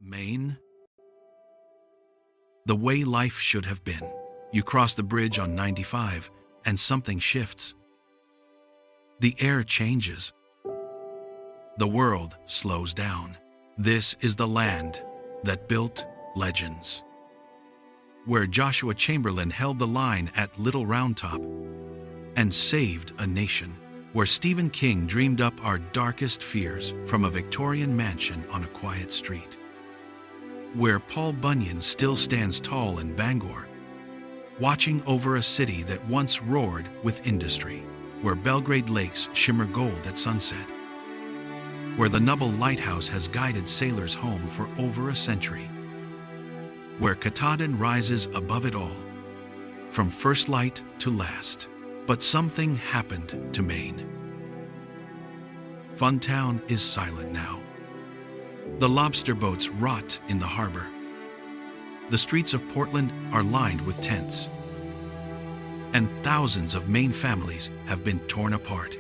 Maine? The way life should have been. You cross the bridge on 95 and something shifts. The air changes. The world slows down. This is the land that built legends. Where Joshua Chamberlain held the line at Little Round Top and saved a nation. Where Stephen King dreamed up our darkest fears from a Victorian mansion on a quiet street. Where Paul Bunyan still stands tall in Bangor, watching over a city that once roared with industry. Where Belgrade lakes shimmer gold at sunset. Where the Nubble Lighthouse has guided sailors home for over a century. Where Katahdin rises above it all, from first light to last. But something happened to Maine. Funtown is silent now. The lobster boats rot in the harbor. The streets of Portland are lined with tents. And thousands of Maine families have been torn apart.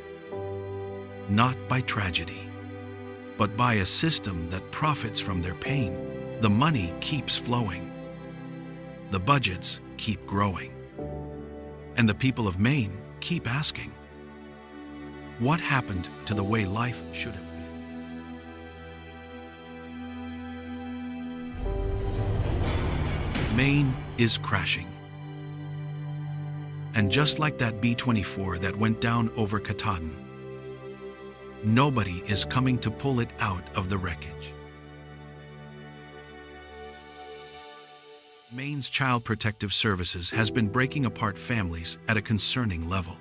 Not by tragedy, but by a system that profits from their pain. The money keeps flowing. The budgets keep growing. And the people of Maine keep asking, what happened to the way life should have been? Maine is crashing. And just like that B-24 that went down over Katahdin, nobody is coming to pull it out of the wreckage. Maine's Child Protective Services has been breaking apart families at a concerning level.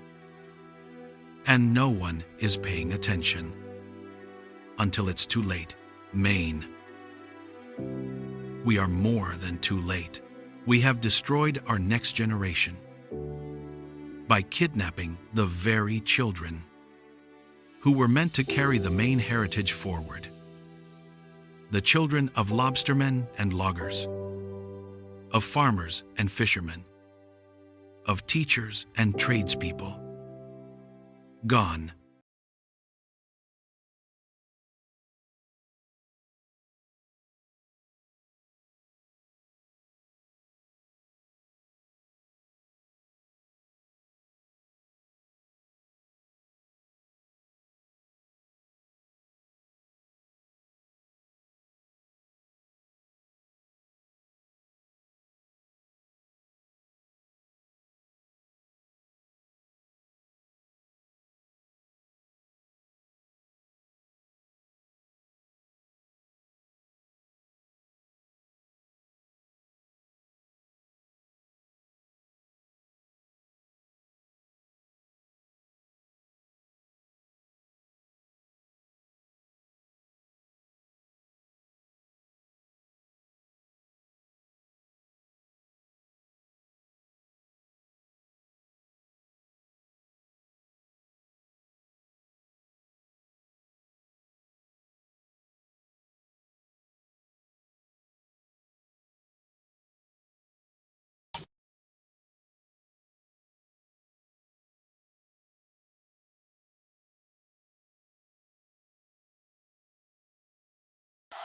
And no one is paying attention. Until it's too late. Maine. We are more than too late. We have destroyed our next generation by kidnapping the very children who were meant to carry the Maine heritage forward. The children of lobstermen and loggers, of farmers and fishermen, of teachers and tradespeople. Gone.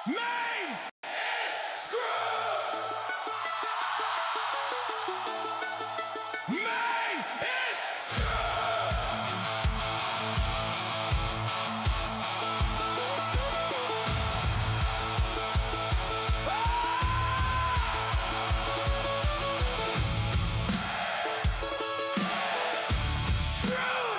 Maine is screwed! Maine is screwed! Screwed!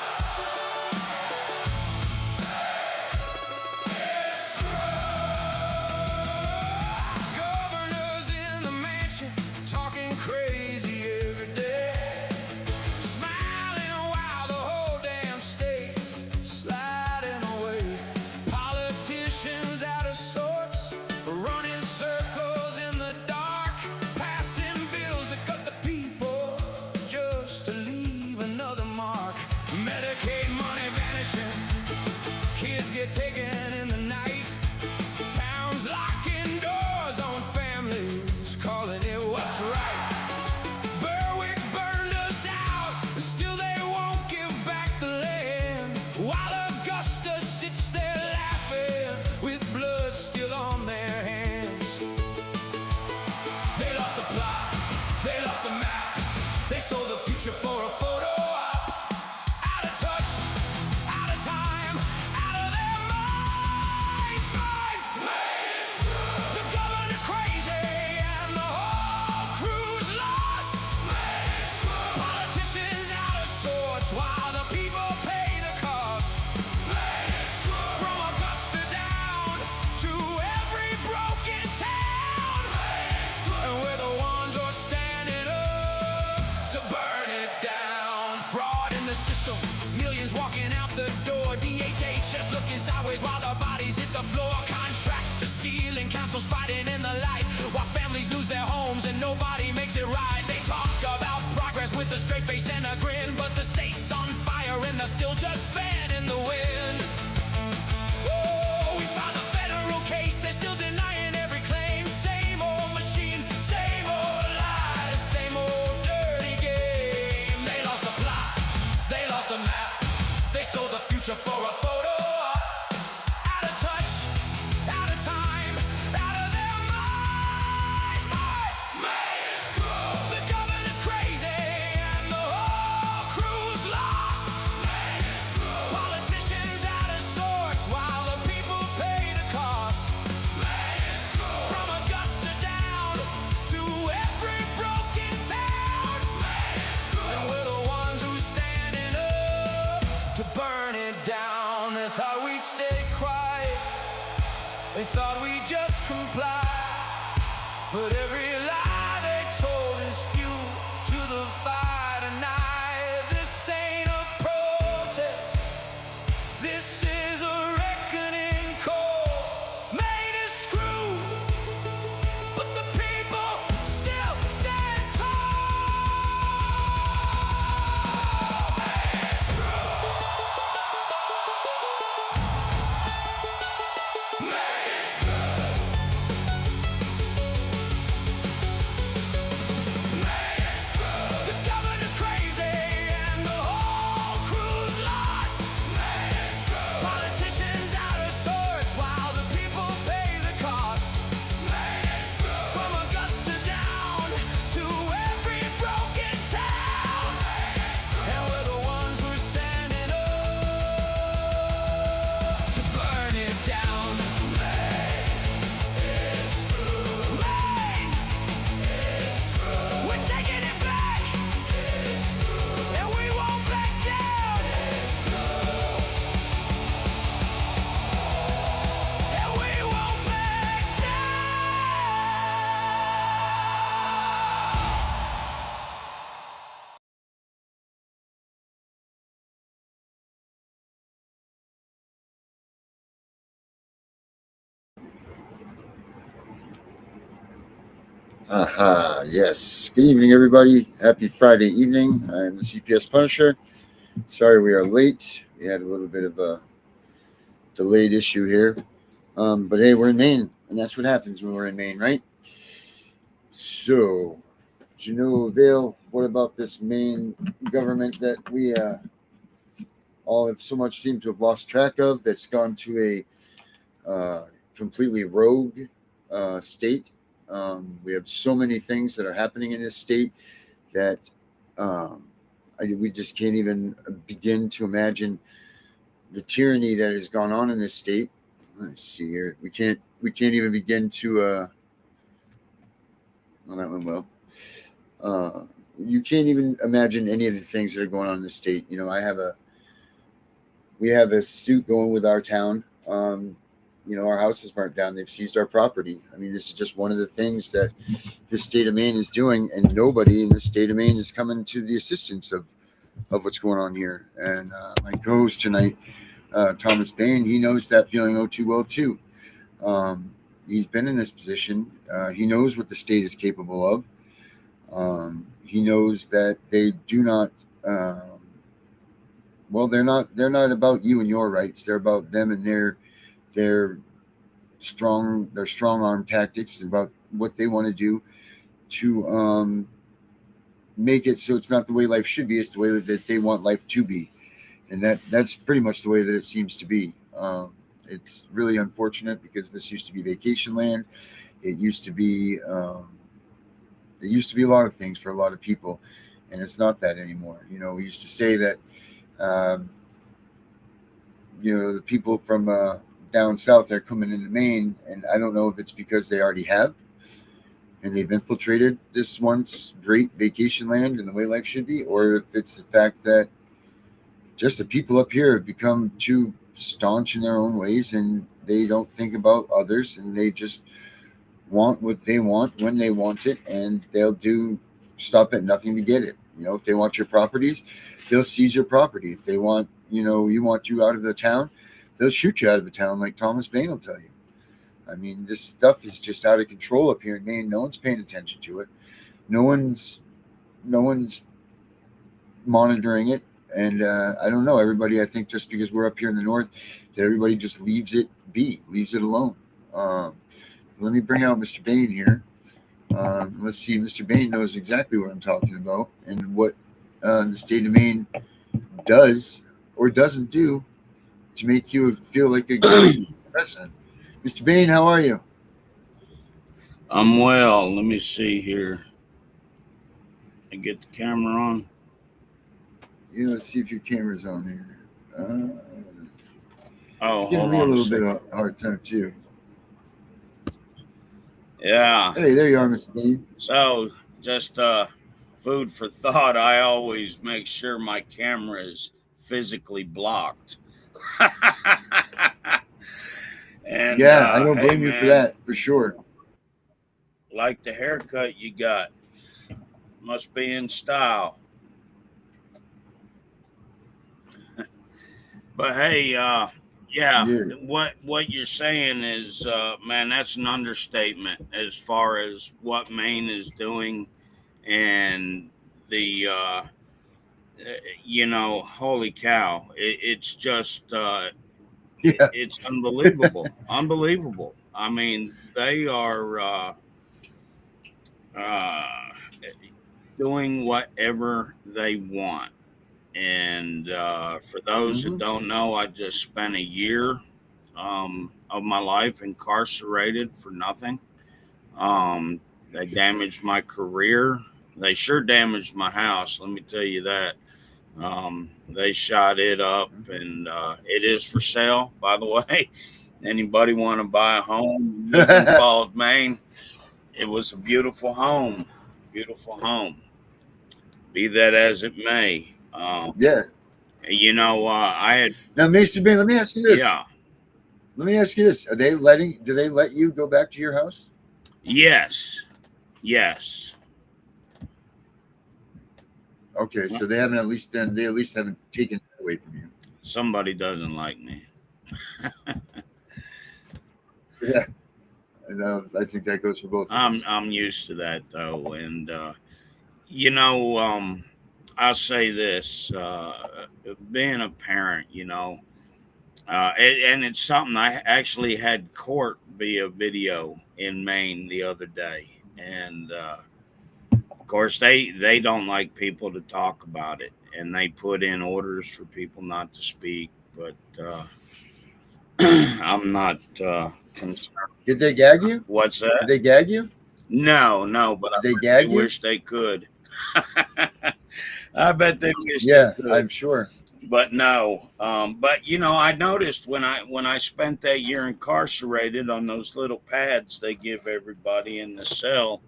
walking out the door. DHH just looking sideways while the bodies hit the floor. Contractors stealing, councils fighting in the light, while families lose their homes and nobody makes it right. They talk about progress with a straight face and a grin, but the state's on fire and they're still just fanning the wind. Whoa, we found a federal case, they're still denying every claim. Same old machine, same old lies, same old dirty game. They lost the plot, they lost the map, they sold the future for a photo. Out of touch, out of time, out of their minds. Maine is screwed. The governor's crazy and the whole crew's lost. Maine is screwed. Politicians out of sorts while the people pay the cost. Maine is screwed. From Augusta down to every broken town. Maine is screwed. And we're the ones who's standing up to burn it down. They thought we'd stay quiet, they thought we'd just comply, but every lie they told is fuel to the fire tonight. This ain't a protest, this is a reckoning call. Maine is screwed, but the people still stand tall. Maine is screwed. Maine is screwed. Maine is screwed. The governor's crazy and the whole crew's lost. Maine is screwed. Politicians out of sorts while the people pay the cost. Maine is screwed. From Augusta down to every broken town. Maine is screwed. And we're the ones who are standing up to burn it down. Maine is screwed. Maine is screwed. We're taking it back. And we won't back down. And we won't back down. Aha, yes. Good evening, everybody. Happy Friday evening. I'm the CPS Punisher. Sorry we are late. We had a little bit of a delayed issue here. But hey, we're in Maine, and that's what happens when we're in Maine, right? So, to no avail, what about this Maine government that we all have so much seem to have lost track of, that's gone to a completely rogue state? We have so many things that are happening in this state that we just can't even begin to imagine the tyranny that has gone on in this state. Let's see here. We can't even begin to. Well, that went well. You can't even imagine any of the things that are going on in the state. You know, we have a suit going with our town. You know, our house is burnt down. They've seized our property. I mean, this is just one of the things that the state of Maine is doing, and nobody in the state of Maine is coming to the assistance of what's going on here. And my co-host tonight, Thomas Bain, he knows that feeling oh too well too. He's been in this position. He knows what the state is capable of. He knows that they do not. Well, they're not about you and your rights. They're about them and their strong arm tactics, about what they want to do to make it so it's not the way life should be. It's the way that they want life to be, and that's pretty much the way that it seems to be. It's really unfortunate, because this used to be vacation land. It used to be a lot of things for a lot of people, and it's not that anymore. You know, we used to say that the people from down south are coming into Maine, and I don't know if it's because they already have, and they've infiltrated this once great vacation land and the way life should be, or if it's the fact that just the people up here have become too staunch in their own ways, and they don't think about others, and they just want what they want when they want it, and they'll stop at nothing to get it. You know, if they want your properties, they'll seize your property. If they want you want you out of the town, they'll shoot you out of the town, like Thomas Bain will tell you. I mean, this stuff is just out of control up here in Maine. No one's paying attention to it. No one's monitoring it. And I don't know, everybody, I think just because we're up here in the north, that everybody just leaves it be, leaves it alone. Let me bring out Mr. Bain here. Let's see, Mr. Bain knows exactly what I'm talking about and what the state of Maine does or doesn't do to make you feel like a good president. Mr. Bain, how are you? I'm well. Let me see here. I get the camera on. Yeah, let's see if your camera's on here. Oh, it's giving me a little bit of a hard time too. Yeah. Hey, there you are, Mr. Bain. So, just food for thought. I always make sure my camera is physically blocked. And yeah, I don't blame you for that, for sure. Like the haircut you got. Must be in style. But hey, yeah, what you're saying is, man, that's an understatement as far as what Maine is doing, and the, holy cow, it's just, it's unbelievable, unbelievable. I mean, they are doing whatever they want. And for those that don't know, I just spent a year of my life incarcerated for nothing. They damaged my career. They sure damaged my house, let me tell you that. They shot it up, and it is for sale, by the way. Anybody want to buy a home in Lisbon Falls, Maine? It was a beautiful home. Beautiful home. Be that as it may. Yeah. I had. Now, Mr. Bain, let me ask you this. Yeah. Let me ask you this. Do they let you go back to your house? Yes. Yes. Okay, so they haven't they at least haven't taken it away from you. Somebody doesn't like me. Yeah. I think that goes for both of us. I'm used to that though, and I'll say this: being a parent, and it's something I actually had court via video in Maine the other day, and of course they don't like people to talk about it, and they put in orders for people not to speak, but I'm not concerned. Did they gag you? What's that? Did they gag you? No, but I wish they could. I bet they wish they could. Yeah, I'm sure. But no. But I noticed when I spent that year incarcerated on those little pads they give everybody in the cell,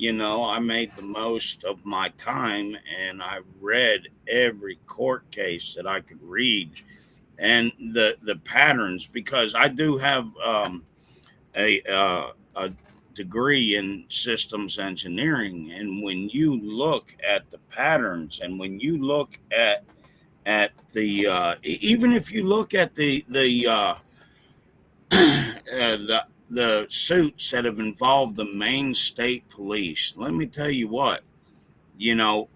I made the most of my time, and I read every court case that I could read, and the patterns, because I do have a degree in systems engineering, and when you look at the patterns, and when you look at the even if you look at the suits that have involved the Maine State Police, let me tell you what,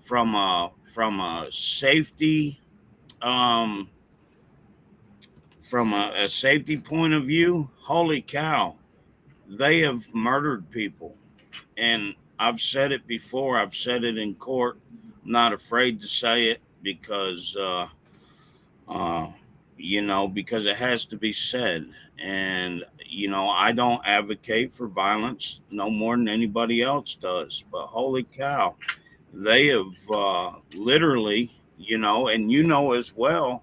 from a safety from a safety point of view, holy cow, they have murdered people. And I've said it before. I've said it in court. I'm not afraid to say it because, because it has to be said. And, I don't advocate for violence no more than anybody else does. But holy cow, they have literally, and as well,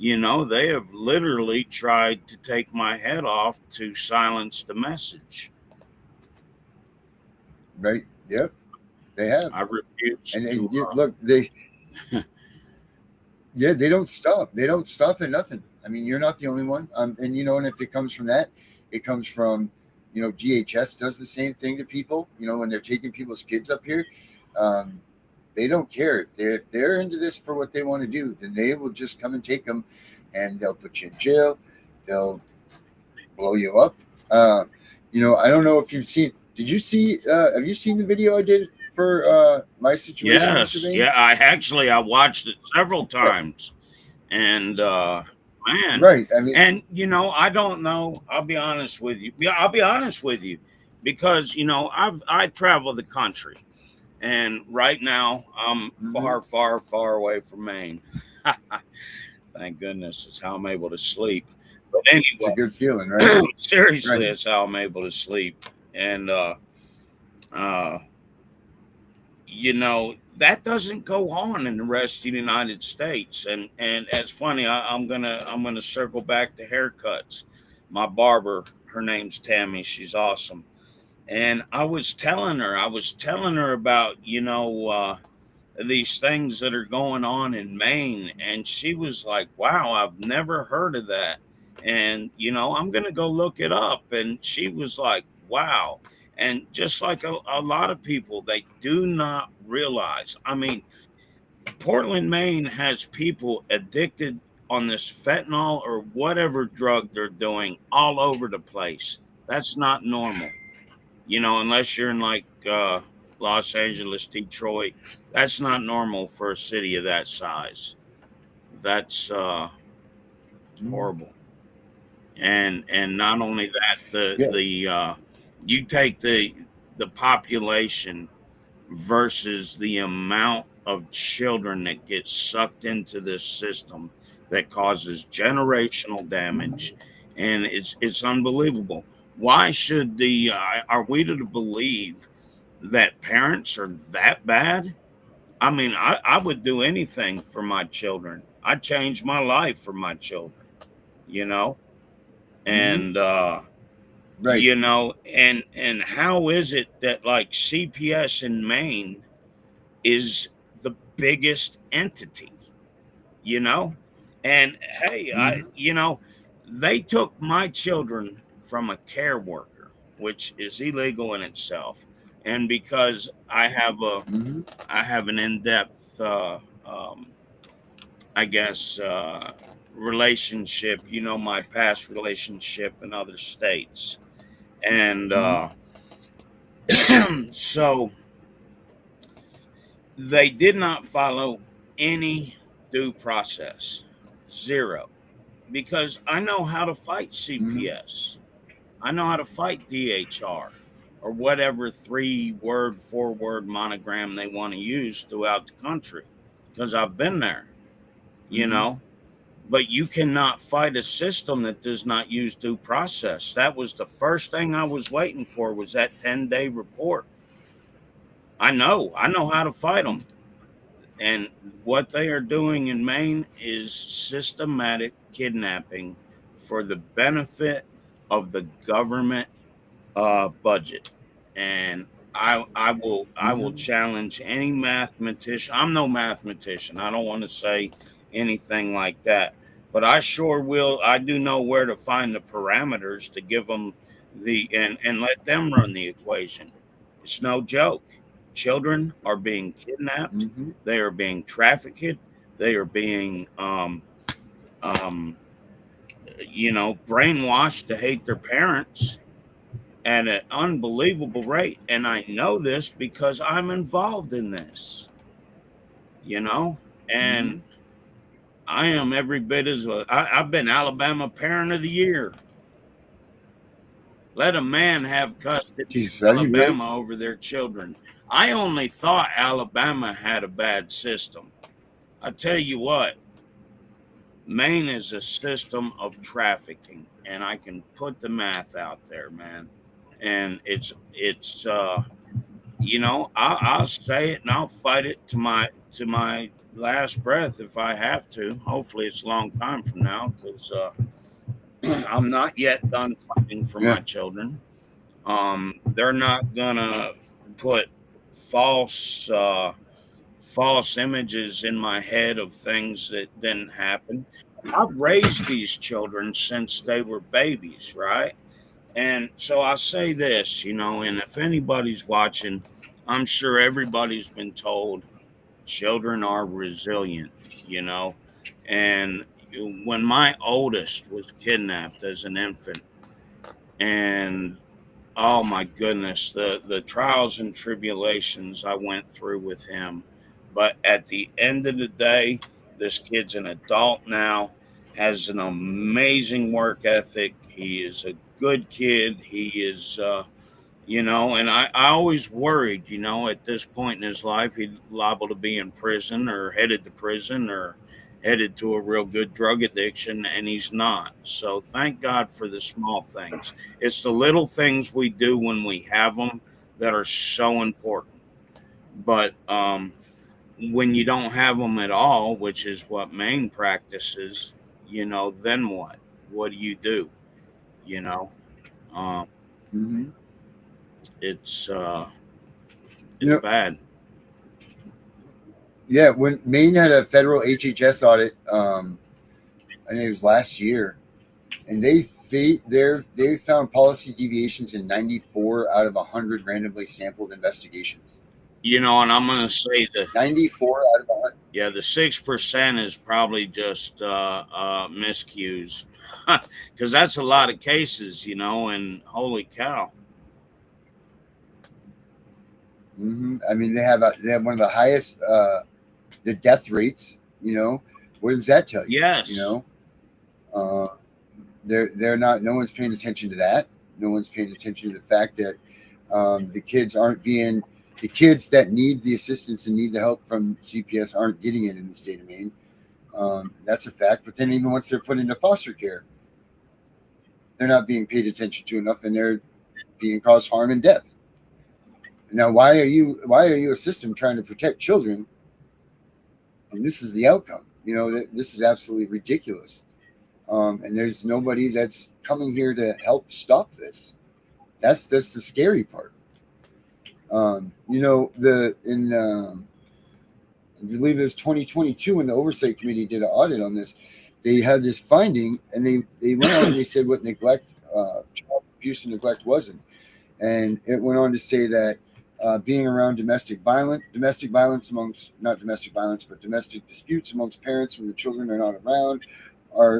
they have literally tried to take my head off to silence the message. Right. Yep. They have. I refuse. And look, they don't stop. They don't stop at nothing. I mean, you're not the only one. And and if it comes from that, it comes from, DHS does the same thing to people, when they're taking people's kids up here. they don't care if they're into this for what they want to do, then they will just come and take them, and they'll put you in jail. They'll blow you up. I don't know if you've seen. Did you see? Have you seen the video I did for my situation, Mr. Yes, Bain? yeah. I watched it several times, and man, Right. I mean, and I don't know. I'll be honest with you. Yeah, I'll be honest with you, because I travel the country, and right now I'm far, far, far away from Maine. Thank goodness, it's how I'm able to sleep. But it's a anyway, good feeling, right? seriously, Right. it's how I'm able to sleep, and uh, that doesn't go on in the rest of the United States. And it's funny. I'm gonna circle back to haircuts. My barber, her name's Tammy. She's awesome. And I was telling her about these things that are going on in Maine, and she was like, "Wow, I've never heard of that." And I'm gonna go look it up. And she was like, "Wow." And just like a lot of people, they do not realize. I mean, Portland, Maine has people addicted on this fentanyl or whatever drug they're doing all over the place. That's not normal, unless you're in like Los Angeles, Detroit. That's not normal for a city of that size. That's horrible. And not only that, Yeah. the you take the population versus the amount of children that get sucked into this system that causes generational damage, and it's unbelievable. Why should the are we to believe that parents are that bad? I mean, I would do anything for my children. I'd change my life for my children, you know and Right. and how is it that like CPS in Maine is the biggest entity, you know? And hey, they took my children from a care worker, which is illegal in itself. And because I have an in-depth I guess relationship, my past relationship in other states. And so they did not follow any due process. Zero. Because I know how to fight CPS. I know how to fight DHR or whatever 3-word, 4-word monogram they want to use throughout the country, because I've been there, you know. But you cannot fight a system that does not use due process. That was the first thing I was waiting for, was that 10-day report. I know how to fight them. And what they are doing in Maine is systematic kidnapping for the benefit of the government budget. And I will challenge any mathematician. I'm no mathematician. I don't want to say anything like that, but I sure will. I do know where to find the parameters to give them and let them run the equation. It's no joke. Children are being kidnapped. They are being trafficked. They are being um, brainwashed to hate their parents at an unbelievable rate. And I know this because I'm involved in this, and I am every bit I've been Alabama Parent of the Year. Let a man have custody Jesus, of have you really? Alabama over their children. I only thought Alabama had a bad system. I tell you what, Maine is a system of trafficking, and I can put the math out there, man. And I'll say it and I'll fight it to my last breath if I have to. Hopefully, it's a long time from now, because I'm not yet done fighting for my children. They're not gonna put false false images in my head of things that didn't happen. I've raised these children since they were babies, right? And so I'll say this, and if anybody's watching, I'm sure everybody's been told children are resilient, and when my oldest was kidnapped as an infant, and oh my goodness, the trials and tribulations I went through with him. But at the end of the day, this kid's an adult now, has an amazing work ethic. He is a good kid. He is, and I always worried, at this point in his life, he'd liable to be in prison or headed to prison or headed to a real good drug addiction, and he's not. So thank God for the small things. It's the little things we do when we have them that are so important. But when you don't have them at all, which is what Maine practices, then what? What do you do? You know, um, Mm-hmm. it's You it's know, bad. yeah, when Maine had a federal HHS audit, I think it was last year, and they found policy deviations in 94 out of 100 randomly sampled investigations. And I'm gonna say that 94 out of 100. yeah, the 6% is probably just miscues, because that's a lot of cases, and holy cow. I mean, they have one of the highest the death rates. What does that tell you? Yes. Uh, they're not. No one's paying attention to that. No one's paying attention to the fact that the kids that need the assistance and need the help from CPS aren't getting it in the state of Maine. That's a fact. But then even once they're put into foster care, they're not being paid attention to enough, and they're being caused harm and death. Now, why are you a system trying to protect children, and this is the outcome? This is absolutely ridiculous. And there's nobody that's coming here to help stop this. That's the scary part. I believe it was 2022 when the oversight committee did an audit on this. They had this finding, and they went on and they said what child abuse and neglect wasn't, and it went on to say that being around domestic violence amongst not domestic violence, but domestic disputes amongst parents when the children are not around,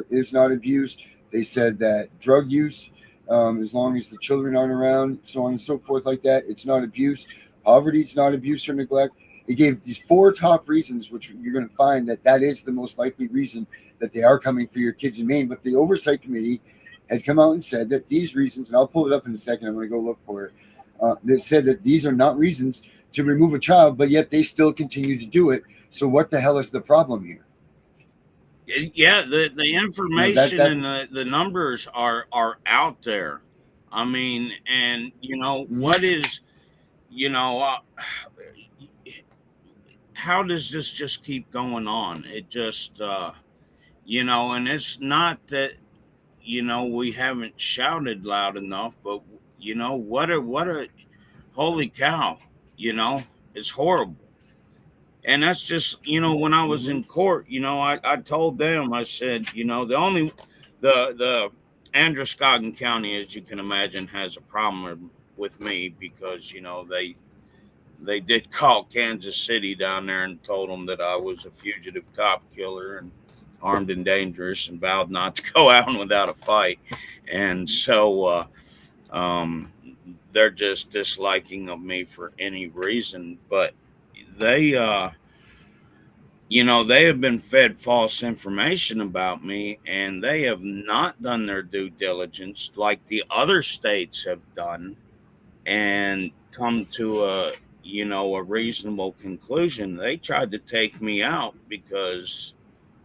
is not abuse. They said that drug use, as long as the children aren't around, so on and so forth, like that, it's not abuse. Poverty is not abuse or neglect. They gave these 4 top reasons, which you're going to find that is the most likely reason that they are coming for your kids in Maine. But the oversight committee had come out and said that these reasons, and I'll pull it up in a second, I'm going to go look for it. They said that these are not reasons to remove a child, but yet they still continue to do it. So what the hell is the problem here? Yeah, the information and the numbers are out there. I mean, and what is, how does this just keep going on? It just, and it's not that, we haven't shouted loud enough, but what a holy cow, it's horrible. And that's just, when I was in court, I told them, I said, the Androscoggin County, as you can imagine, has a problem with me because, they did call Kansas City down there and told them that I was a fugitive cop killer and armed and dangerous and vowed not to go out without a fight. And so, they're just disliking of me for any reason, but they they have been fed false information about me, and they have not done their due diligence like the other states have done and come to a reasonable conclusion. They tried to take me out because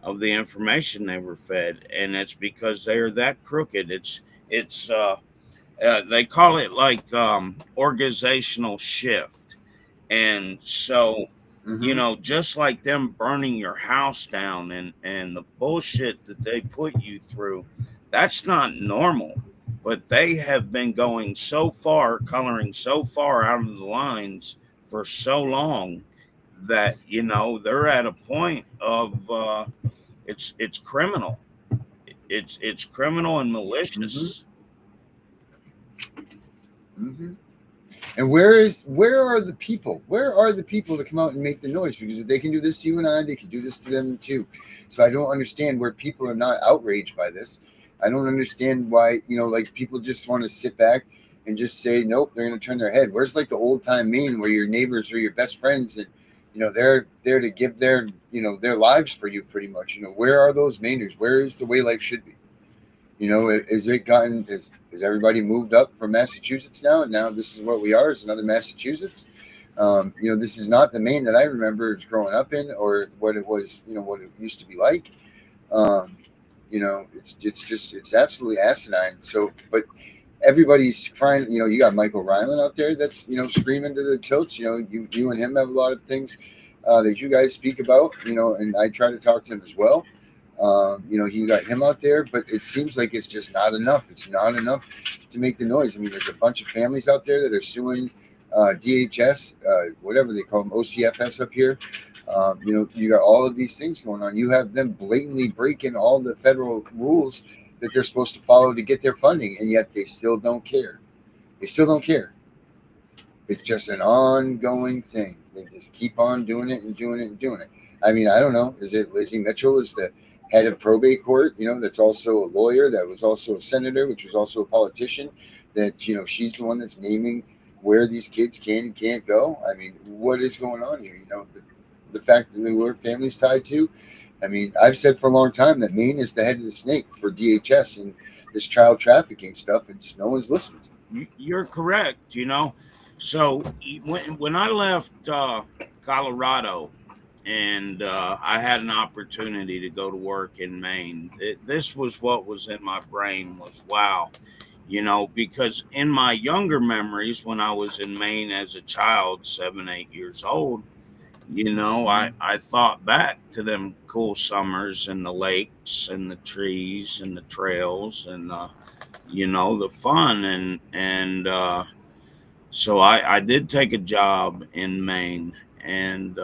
of the information they were fed, and it's because they are that crooked. It's they call it like organizational shift. And so, just like them burning your house down and the bullshit that they put you through, that's not normal. But they have been going so far, coloring so far out of the lines for so long that, they're at a point of it's criminal. It's criminal and malicious. Mm-hmm. And where are the people? Where are the people that come out and make the noise? Because if they can do this to you and I, they can do this to them too. So I don't understand where people are not outraged by this. I don't understand why, like people just want to sit back and just say, nope, they're going to turn their head. Where's like the old time Maine where your neighbors are your best friends and, they're there to give their lives for you pretty much. Where are those Mainers? Where is the way life should be? Has everybody moved up from Massachusetts now? And now this is what we are, is another Massachusetts. This is not the Maine that I remember growing up in, or what it was, what it used to be like. It's absolutely asinine. So, but everybody's trying, you got Michael Ryland out there that's, screaming to the tilts. You and him have a lot of things that you guys speak about, and I try to talk to him as well. You got him out there, but it seems like it's just not enough. It's not enough to make the noise. I mean, there's a bunch of families out there that are suing DHS, whatever they call them, OCFS up here. You got all of these things going on. You have them blatantly breaking all the federal rules that they're supposed to follow to get their funding, and yet they still don't care. They still don't care. It's just an ongoing thing. They just keep on doing it and doing it and doing it. I mean, I don't know. Is it Lizzie Mitchell is the head of probate court, that's also a lawyer, that was also a senator, which was also a politician, that, she's the one that's naming where these kids can and can't go. I mean, what is going on here? The fact that we're families tied to, I mean, I've said for a long time that Maine is the head of the snake for DHS and this child trafficking stuff, and just no one's listened. You're correct. So when I left Colorado, and I had an opportunity to go to work in Maine, this was what was in my brain was, wow, because in my younger memories, when I was in Maine as a child, 7, 8 years old, I thought back to them cool summers and the lakes and the trees and the trails and, the fun. And so I did take a job in Maine, and,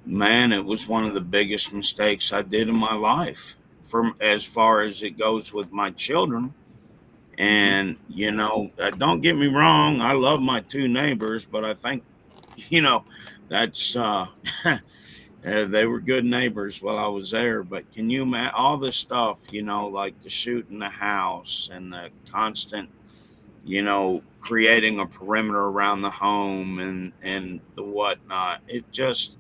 man, it was one of the biggest mistakes I did in my life, from as far as it goes with my children. And, don't get me wrong, I love my 2 neighbors, but I think, that's, they were good neighbors while I was there. But can you imagine all this stuff, like the shooting the house and the constant, creating a perimeter around the home and the whatnot. It just,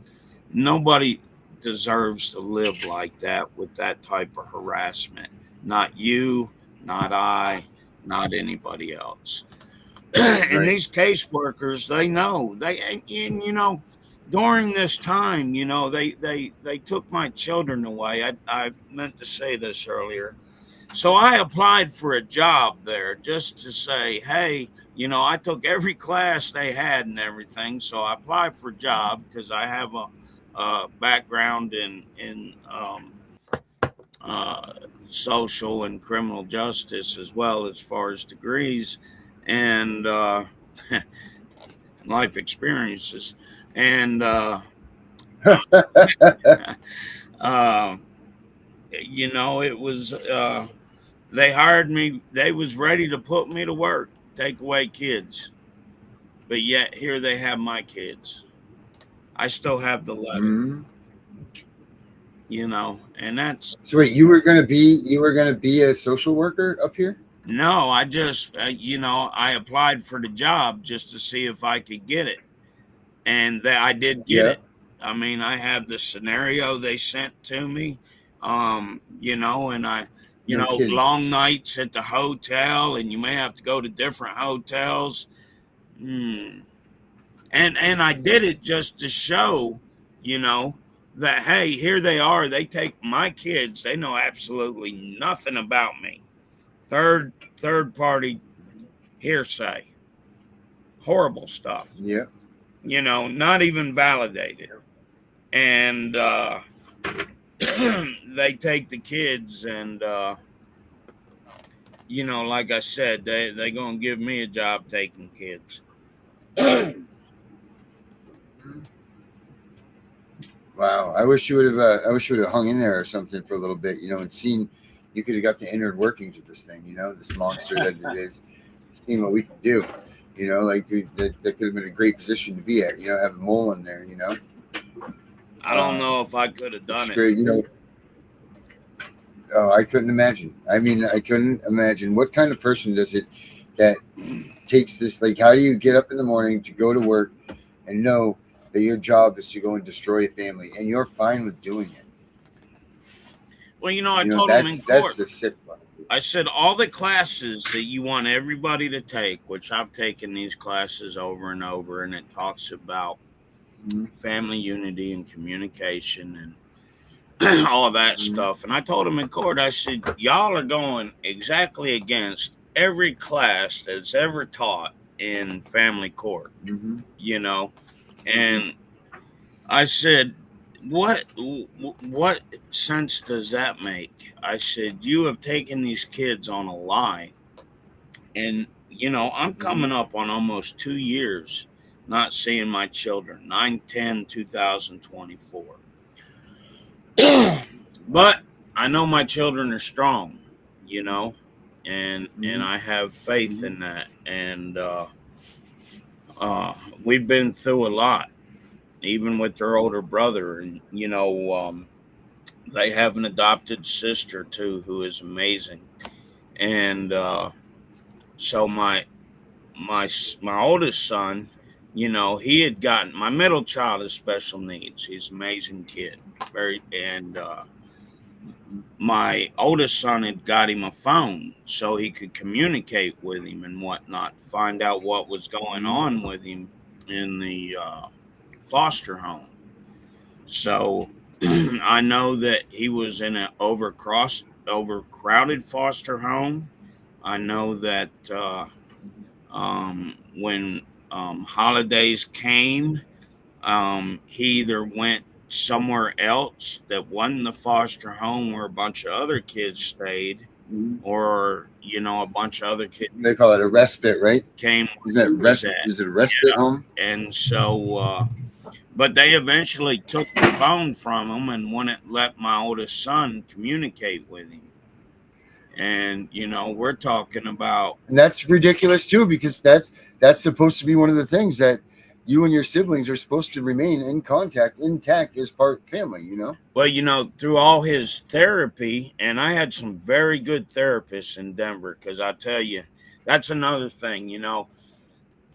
nobody deserves to live like that with that type of harassment. Not you, not I, not anybody else. And these caseworkers, they know. During this time, they took my children away. I meant to say this earlier. So I applied for a job there just to say, hey, I took every class they had and everything. So I applied for a job because I have a background in social and criminal justice, as well as far as degrees and life experiences. And it was they hired me. They was ready to put me to work, take away kids, but yet here they have my kids. I still have the letter. Mm-hmm. And that's. So wait, you were gonna be a social worker up here? No, I just I applied for the job just to see if I could get it, and that I did get it. I mean, I have the scenario they sent to me, and I, long nights at the hotel, and you may have to go to different hotels. And I did it just to show, that, hey, here they are. They take my kids. They know absolutely nothing about me. Third party hearsay. Horrible stuff. Yeah. Not even validated. And they take the kids and, like I said, they going to give me a job taking kids. Wow. I wish you would have hung in there or something for a little bit, and seen, you could have got the inner workings of this thing, this monster that it is, seeing what we can do. You know, like that could have been a great position to be at. You know, have a mole in there. You know, I don't know if I could have done it's it. great. You know, oh, I couldn't imagine. I mean, I couldn't imagine what kind of person does it that takes this. Like, how do you get up in the morning to go to work and know that your job is to go and destroy a family, and you're fine with doing it? Well, you know, I You know, told him in that's court. the sick part. I said all the classes that you want everybody to take, which I've taken these classes over and over, and it talks about family unity and communication and all of that stuff. And I told him in court, I said, y'all are going exactly against every class that's ever taught in family court, you know. And I said, what sense does that make? I said, you have taken these kids on a lie. And, you know, I'm coming up on almost 2 years not seeing my children, 9/10/2024. But I know my children are strong, you know, and I have faith in that. And we've been through a lot, even with their older brother. And, you know, they have an adopted sister, too, who is amazing. And so my oldest son, you know, he had gotten, my middle child is special needs. He's an amazing kid. My oldest son had got him a phone so he could communicate with him and whatnot, find out what was going on with him in the foster home. So I know that he was in an overcrowded foster home. I know that when holidays came, he either went somewhere else that wasn't the foster home where a bunch of other kids stayed, or, you know, a bunch of other kids. They call it a respite, right? Came. Is it a respite home? And so, but they eventually took the phone from him and wouldn't let my oldest son communicate with him. And, you know, we're talking about, and that's ridiculous too, because that's supposed to be one of the things that you and your siblings are supposed to remain in contact, intact as part family, you know? Well, you know, through all his therapy, and I had some very good therapists in Denver, because I tell you, that's another thing, you know,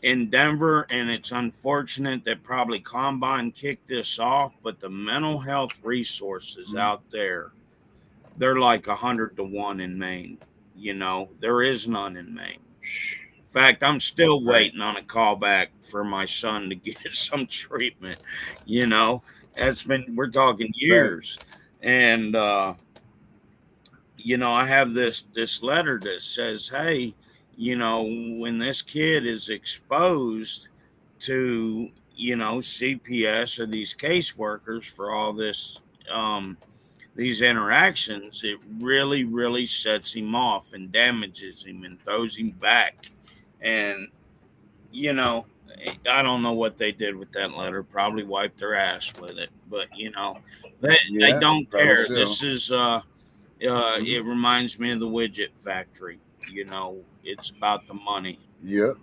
in Denver, and it's unfortunate that probably Combine kicked this off, but the mental health resources out there, they're like 100 to 1 in Maine. You know, there is none in Maine. In fact, I'm still waiting on a call back for my son to get some treatment. You know, we're talking years. And, you know, I have this letter that says, hey, you know, when this kid is exposed to, you know, CPS or these caseworkers for all this, these interactions, it really, really sets him off and damages him and throws him back. And, you know, I don't know what they did with that letter. Probably wiped their ass with it. But, you know, they don't care. So. This is, it reminds me of the widget factory. You know, it's about the money. Yep.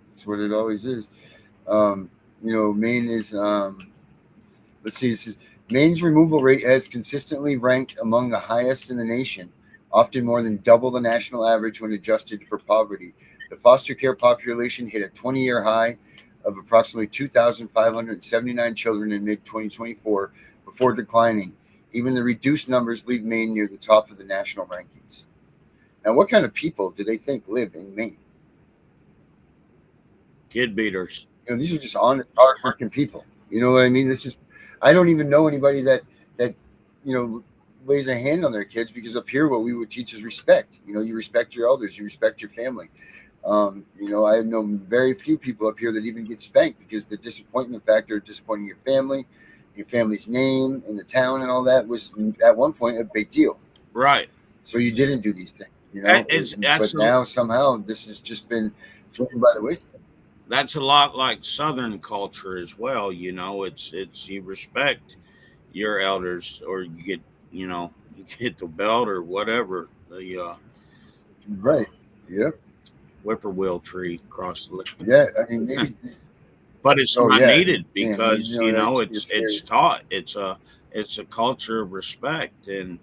That's what it always is. You know, Maine is, let's see, this is, Maine's removal rate has consistently ranked among the highest in the nation, often more than double the national average when adjusted for poverty. The foster care population hit a 20-year high of approximately 2,579 children in mid-2024 before declining. Even the reduced numbers leave Maine near the top of the national rankings. Now, what kind of people do they think live in Maine? Kid beaters. You know, these are just honest, hardworking people. You know what I mean? I don't even know anybody that you know, lays a hand on their kids, because up here what we would teach is respect. You know, you respect your elders, you respect your family. You know, I have known very few people up here that even get spanked, because the disappointment factor of disappointing your family, your family's name in the town and all that was at one point a big deal. Right. So you didn't do these things, you know. But now somehow this has just been thrown by the wayside. That's a lot like Southern culture as well. You know, it's you respect your elders, or you get, you know, you get the belt or whatever. Right. Yep. whippoorwill tree across the lake. Yeah, I mean, maybe. But it's Oh not yeah, needed man. because It's it's scary. taught. It's a culture of respect, and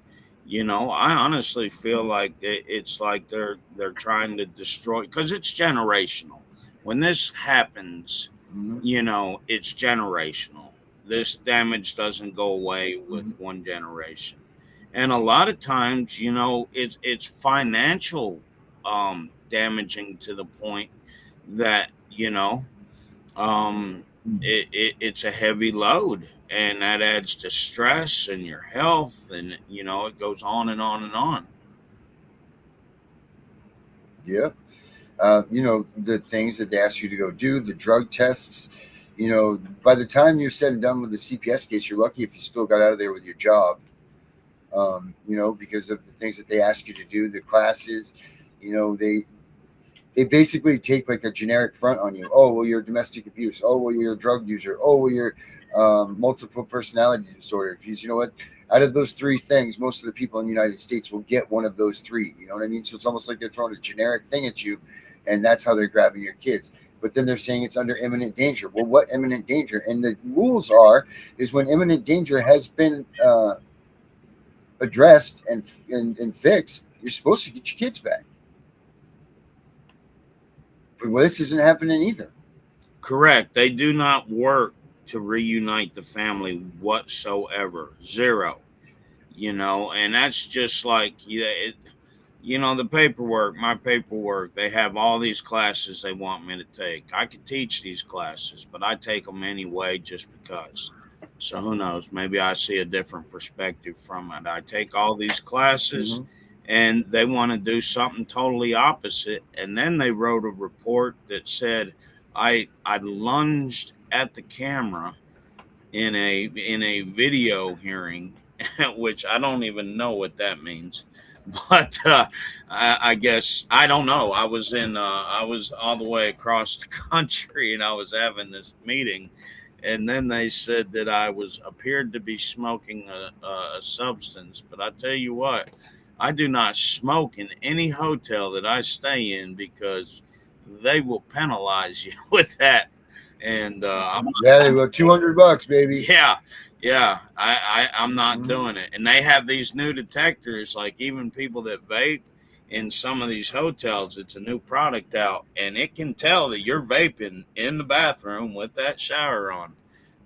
I honestly feel like it's like they're trying to destroy because it's generational. When this happens, Mhm, it's generational. This damage doesn't go away mhm, with one generation, and a lot of times, it's financial damaging to the point that um, mhm. it's a heavy load, and that adds to stress and your health, and it goes on and on and on. Yeah. The things that they ask you to go do, the drug tests. By the time you're said and done with the CPS case, you're lucky if you still got out of there with your job. Because of the things that they ask you to do, the classes. They basically take like a generic front on you. Oh, well, you're domestic abuse. Oh, well, you're a drug user. Oh, well, you're multiple personality disorder. Because you know what? Out of those three things, most of the people in the United States will get one of those three. You know what I mean? So it's almost like they're throwing a generic thing at you, and that's how they're grabbing your kids. But then they're saying it's under imminent danger. Well, what imminent danger? And the rules is when imminent danger has been addressed and fixed, you're supposed to get your kids back. But well, this isn't happening either. Correct. They do not work to reunite the family whatsoever. Zero. And that's just like the paperwork, my paperwork. They have all these classes they want me to take. I could teach these classes, but I take them anyway just because. So who knows? Maybe I see a different perspective from it. I take all these classes Mm-hmm. and they want to do something totally opposite. And then they wrote a report that said I lunged at the camera in a video hearing, which I don't even know what that means. But I guess I don't know. I was all the way across the country, and I was having this meeting, and then they said that I was appeared to be smoking a substance. But I tell you what, I do not smoke in any hotel that I stay in because they will penalize you with that. And Yeah, they go $200, baby. yeah, yeah. I'm not Mm-hmm. doing it. And they have these new detectors, like even people that vape in some of these hotels, it's a new product out, and it can tell that you're vaping in the bathroom with that shower on.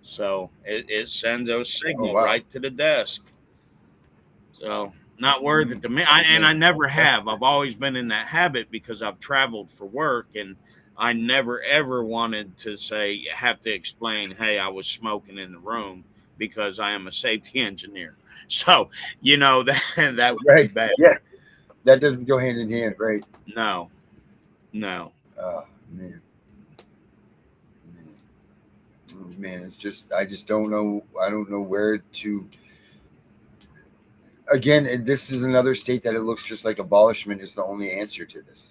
So it sends a Oh signal wow. right to the desk. So not worth Mm-hmm. it to me. And I Okay. never have. I've always been in that habit because I've traveled for work, and I never ever wanted to have to explain, hey, I was smoking in the room because I am a safety engineer. So that would be Right. bad. Yeah. That doesn't go hand in hand, right? No, no. Oh man. Man. Oh, man, it's just I just don't know. I don't know where to. Again, this is another state that it looks just like abolishment is the only answer to this.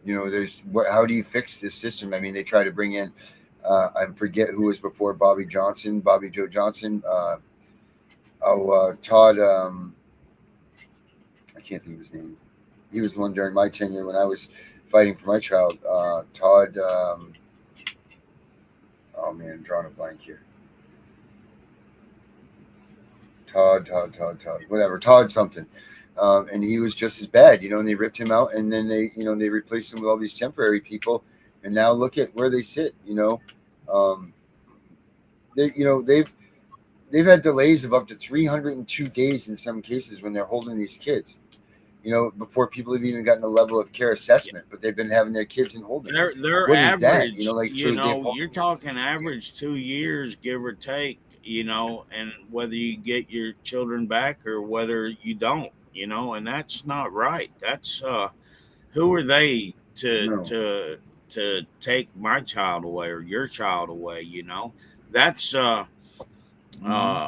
There's how do you fix this system? I mean, they try to bring in. I forget who was before Bobby Joe Johnson. Todd. I can't think of his name. He was the one during my tenure when I was fighting for my child. Todd. Oh man, I'm drawing a blank here. Todd, whatever, Todd something. And he was just as bad, and they ripped him out, and then they replaced him with all these temporary people, and now look at where they sit. Um, they've had delays of up to 302 days in some cases when they're holding these kids. Before people have even gotten a level of care assessment, but they've been having their kids in holding. They're What is that? average. Like so they've. You're talking average 2 years, give or take. And whether you get your children back or whether you don't. And that's not right. That's who are they No. to take my child away or your child away? That's Mm-hmm. uh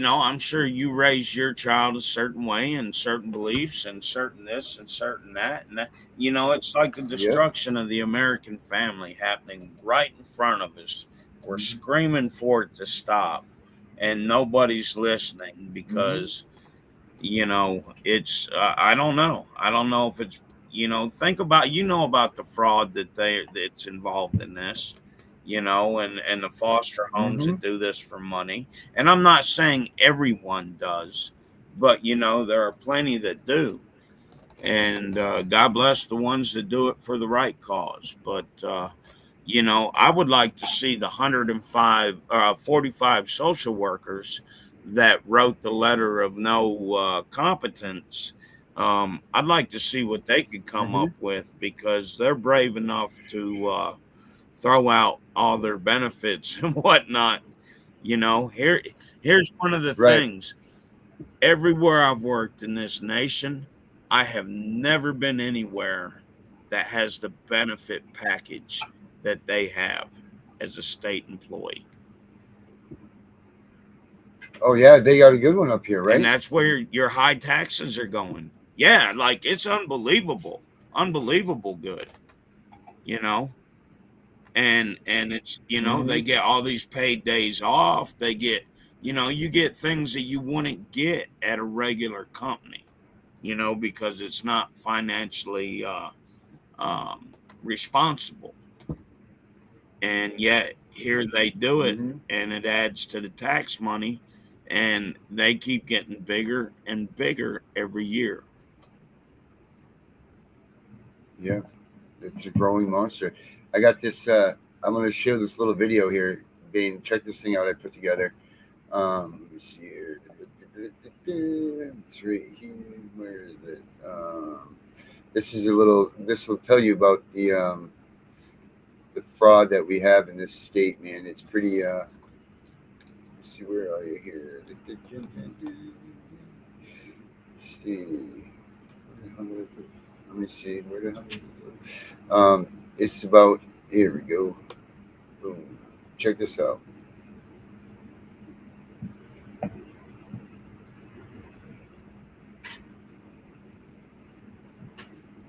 I'm sure you raise your child a certain way and certain beliefs and certain this and certain that, and it's like the Yeah. destruction of the American family happening right in front of us. We're Mm-hmm. screaming for it to stop, and nobody's listening Mm-hmm. because it's I don't know. I don't know if it's think about about the fraud that's involved in this, and the foster homes Mm-hmm. that do this for money. And I'm not saying everyone does, but there are plenty that do. And God bless the ones that do it for the right cause. But I would like to see the 45 social workers that wrote the letter of no competence. I'd like to see what they could come Mm-hmm. up with, because they're brave enough to throw out all their benefits and whatnot. Here's one of the Right. things. Everywhere I've worked in this nation, I have never been anywhere that has the benefit package that they have as a state employee. Oh yeah, they got a good one up here, And right? that's where your high taxes are going. Yeah, like it's unbelievable. Unbelievable good, you know. And it's Mm-hmm. they get all these paid days off. They get you get things that you wouldn't get at a regular company, because it's not financially um, responsible. And yet here they do it, Mm-hmm. and it adds to the tax money, and they keep getting bigger and bigger every year. Yeah, it's a growing monster. I got this. I'm going to share this little video here. Bane, check this thing out I put together. Let me see here. It's right here. Where is it? This is a little. This will tell you about the fraud that we have in this state, man. It's pretty. Let's see, where are you here? Let's see. Let me see. Where the hell did it go? It's about. Here we go. Boom. Check this out.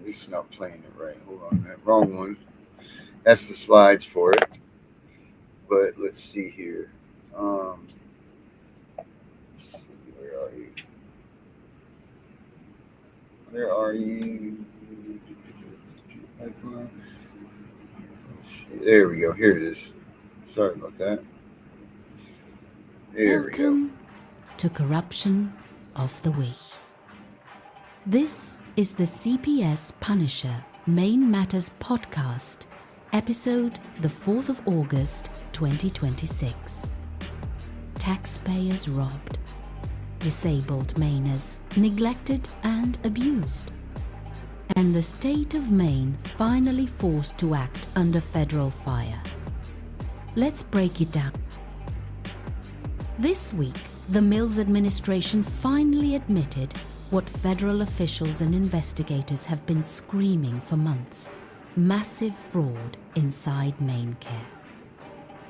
This is not playing it right. Hold on, that wrong one. That's the slides for it. But let's see here. Let's see, where are you? Where are you? There we go. Here it is. Sorry about that. There we go. Welcome to Corruption of the Week. This is the CPS Punisher Maine Matters podcast, episode the 4th of August 2026. Taxpayers robbed, disabled Mainers neglected and abused, and the state of Maine finally forced to act under federal fire. Let's break it down. This week, the Mills administration finally admitted what federal officials and investigators have been screaming for months: massive fraud inside Maine Care.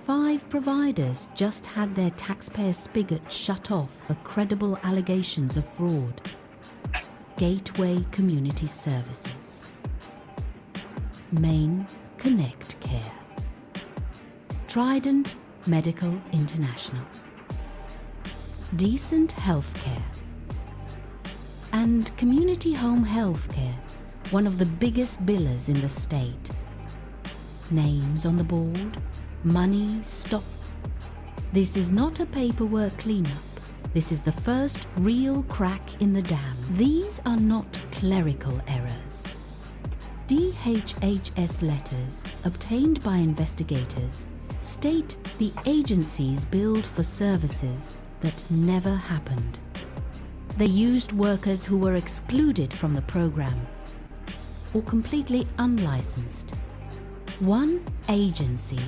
5 providers just had their taxpayer spigot shut off for credible allegations of fraud. Gateway Community Services, Maine Connect Care, Trident Medical International, Decent Healthcare, and Community Home Healthcare, one of the biggest billers in the state. Names on the board, money stopped. This is not a paperwork cleanup. This is the first real crack in the dam. These are not clerical errors. DHHS letters obtained by investigators state the agencies billed for services that never happened. They used workers who were excluded from the program or completely unlicensed. One agency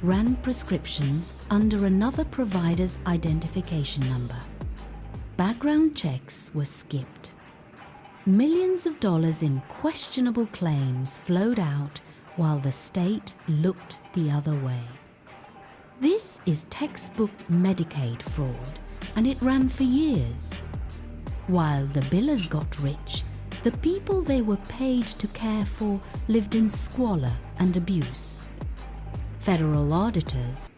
ran prescriptions under another provider's identification number. Background checks were skipped. Millions of dollars in questionable claims flowed out while the state looked the other way. This is textbook Medicaid fraud, and it ran for years. While the billers got rich, the people they were paid to care for lived in squalor and abuse. Federal auditors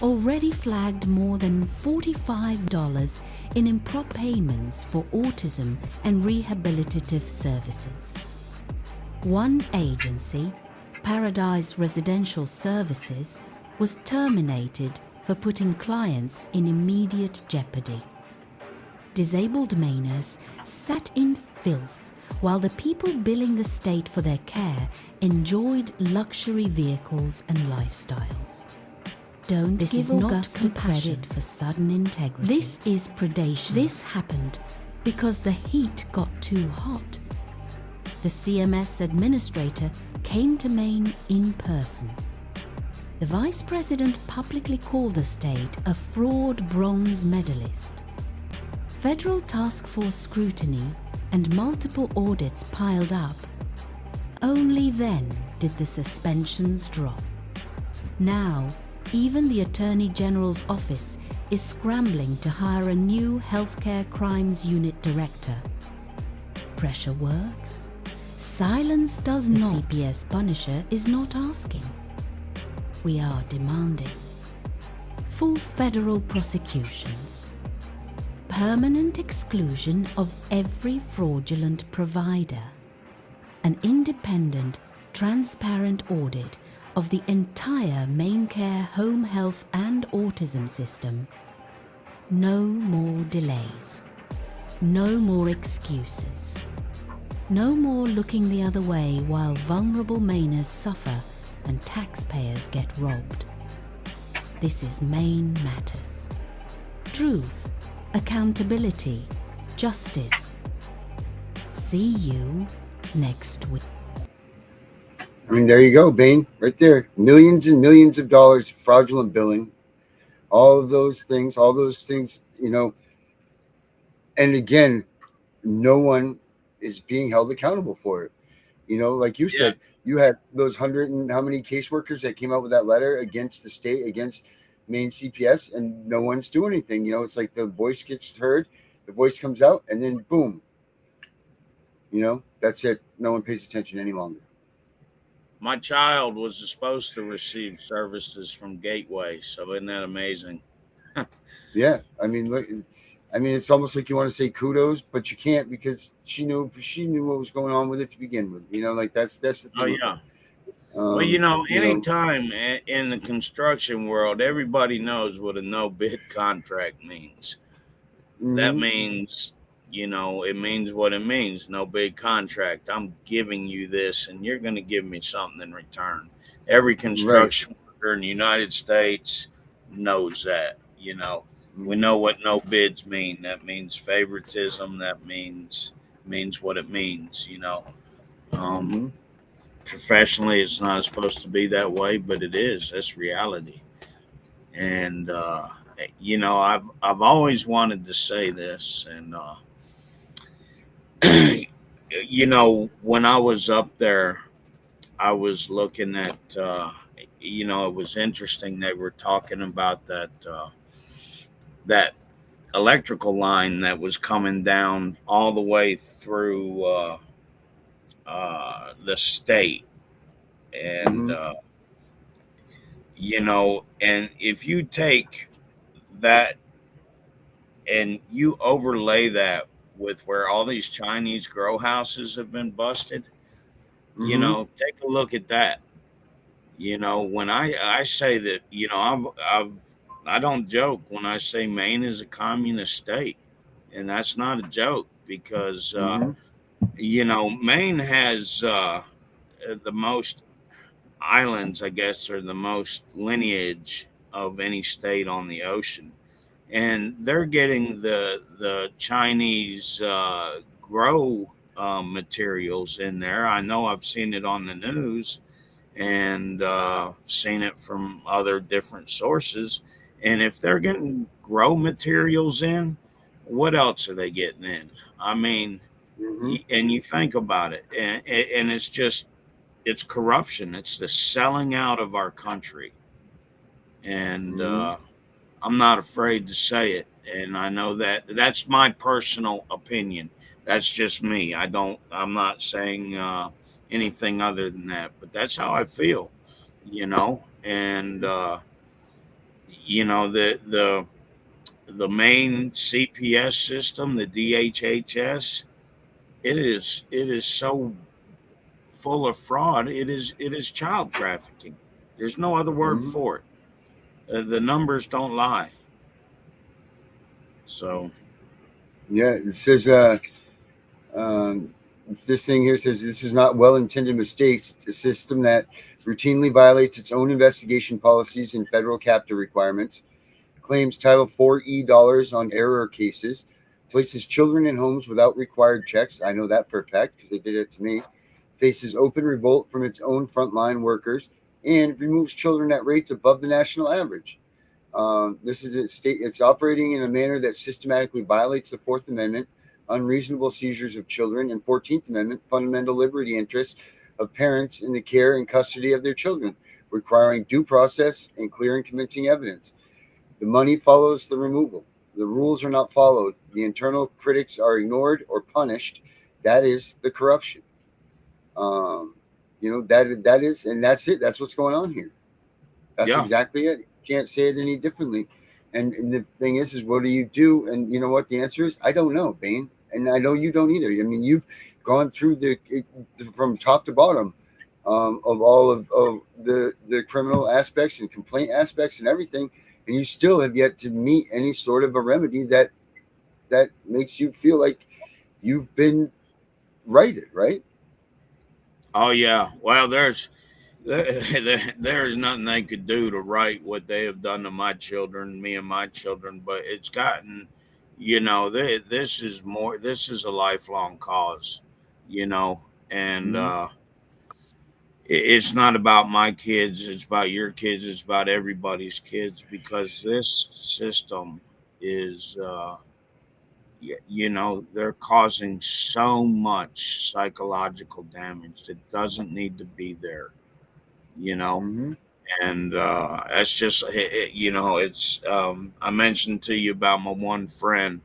already flagged more than $45 in improper payments for autism and rehabilitative services. One agency, Paradise Residential Services, was terminated for putting clients in immediate jeopardy. Disabled Mainers sat in filth while the people billing the state for their care enjoyed luxury vehicles and lifestyles. Don't This give is not Augustine compassion credit for sudden integrity. This is predation. This happened because the heat got too hot. The CMS administrator came to Maine in person. The vice president publicly called the state a fraud bronze medalist. Federal task force scrutiny and multiple audits piled up. Only then did the suspensions drop. Now, even the Attorney General's office is scrambling to hire a new healthcare crimes unit director. Pressure works. Silence does not. The CPS Punisher is not asking. We are demanding full federal prosecutions, permanent exclusion of every fraudulent provider, an independent, transparent audit of the entire Maine Care home health and autism system. No more delays. No more excuses. No more looking the other way while vulnerable Mainers suffer and taxpayers get robbed. This is Maine Matters. Truth, accountability, justice. See you next week. I mean, there you go, Bain, right there. Millions and millions of dollars of fraudulent billing. All those things, you know. And again, no one is being held accountable for it. You know, like you said, you had those 100 and how many caseworkers that came out with that letter against the state, against Maine CPS, and no one's doing anything. You know, it's like the voice gets heard, the voice comes out, and then boom. You know, that's it. No one pays attention any longer. My child was supposed to receive services from Gateway, so isn't that amazing? Yeah, I mean, look, it's almost like you want to say kudos, but you can't because she knew what was going on with it to begin with. You know, like that's the thing. Oh yeah. Well, anytime in the construction world, everybody knows what a no bid contract means. Mm-hmm. That means, it means what it means. No bid contract. I'm giving you this, and you're going to give me something in return. Every construction worker in the United States knows that. We know what no bids mean. That means favoritism. That means what it means. Professionally, it's not supposed to be that way, but it is. That's reality. And I've always wanted to say this, and when I was up there, I was looking at it was interesting. They were talking about that electrical line that was coming down all the way through the state, and and if you take that and you overlay that with where all these Chinese grow houses have been busted, take a look at that. When I say that, I don't joke when I say Maine is a communist state, and that's not a joke because Maine has the most islands, I guess, or the most lineage of any state on the ocean, and they're getting the Chinese grow materials in there. I know I've seen it on the news and seen it from other different sources. And if they're getting grow materials in, what else are they getting in? I mean, and you think about it, and it's corruption. It's the selling out of our country. And I'm not afraid to say it. And I know that's my personal opinion. That's just me. I'm not saying anything other than that, but that's how I feel, and The main CPS system, the DHHS, it is so full of fraud. It is child trafficking. There's no other word Mhm. for it. The numbers don't lie. So Yeah, it says um, this thing here says this is not well-intended mistakes. It's a system that routinely violates its own investigation policies and federal capture requirements, claims Title 4E dollars on error cases, places children in homes without required checks. I know that for a fact because they did it to me. Faces open revolt from its own frontline workers and removes children at rates above the national average. This is a state. It's operating in a manner that systematically violates the Fourth Amendment, unreasonable seizures of children, and 14th Amendment fundamental liberty interests of parents in the care and custody of their children, requiring due process and clear and convincing evidence. The money follows the removal. The rules are not followed. The internal critics are ignored or punished. That is the corruption. That is, and that's it. That's what's going on here. That's yeah, exactly it. Can't say it any differently. And the thing is what do you do? And you know what the answer is? I don't know, Bane, and I know you don't either. I mean, you've gone through from top to bottom of all of the criminal aspects and complaint aspects and everything, and you still have yet to meet any sort of a remedy that makes you feel like you've been righted, right? oh yeah. Well, there's nothing they could do to right what they have done to my children, me and my children. But it's gotten, this is more. This is a lifelong cause, and Mm-hmm. it's not about my kids. It's about your kids. It's about everybody's kids because this system is. They're causing so much psychological damage that doesn't need to be there. You know, Mm-hmm. and that's just it's I mentioned to you about my one friend,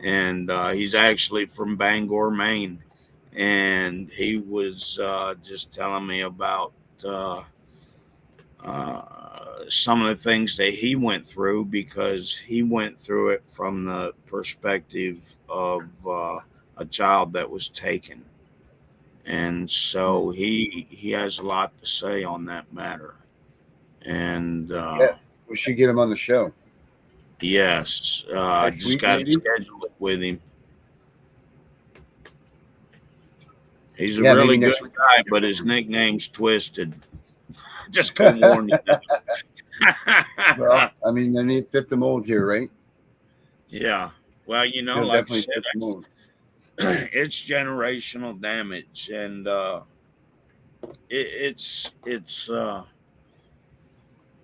and he's actually from Bangor, Maine, and he was just telling me about some of the things that he went through because he went through it from the perspective of a child that was taken, and so he has a lot to say on that matter. And Yeah, we should get him on the show yes, I next just week, got to maybe. schedule it with him. He's a Yeah, maybe really good next week. guy, but his nickname's Twisted. Just gonna warn you Well, now. I mean, he fit the mold here, right? Yeah. Well, He'll like I definitely said, fit the mold. it's generational damage, and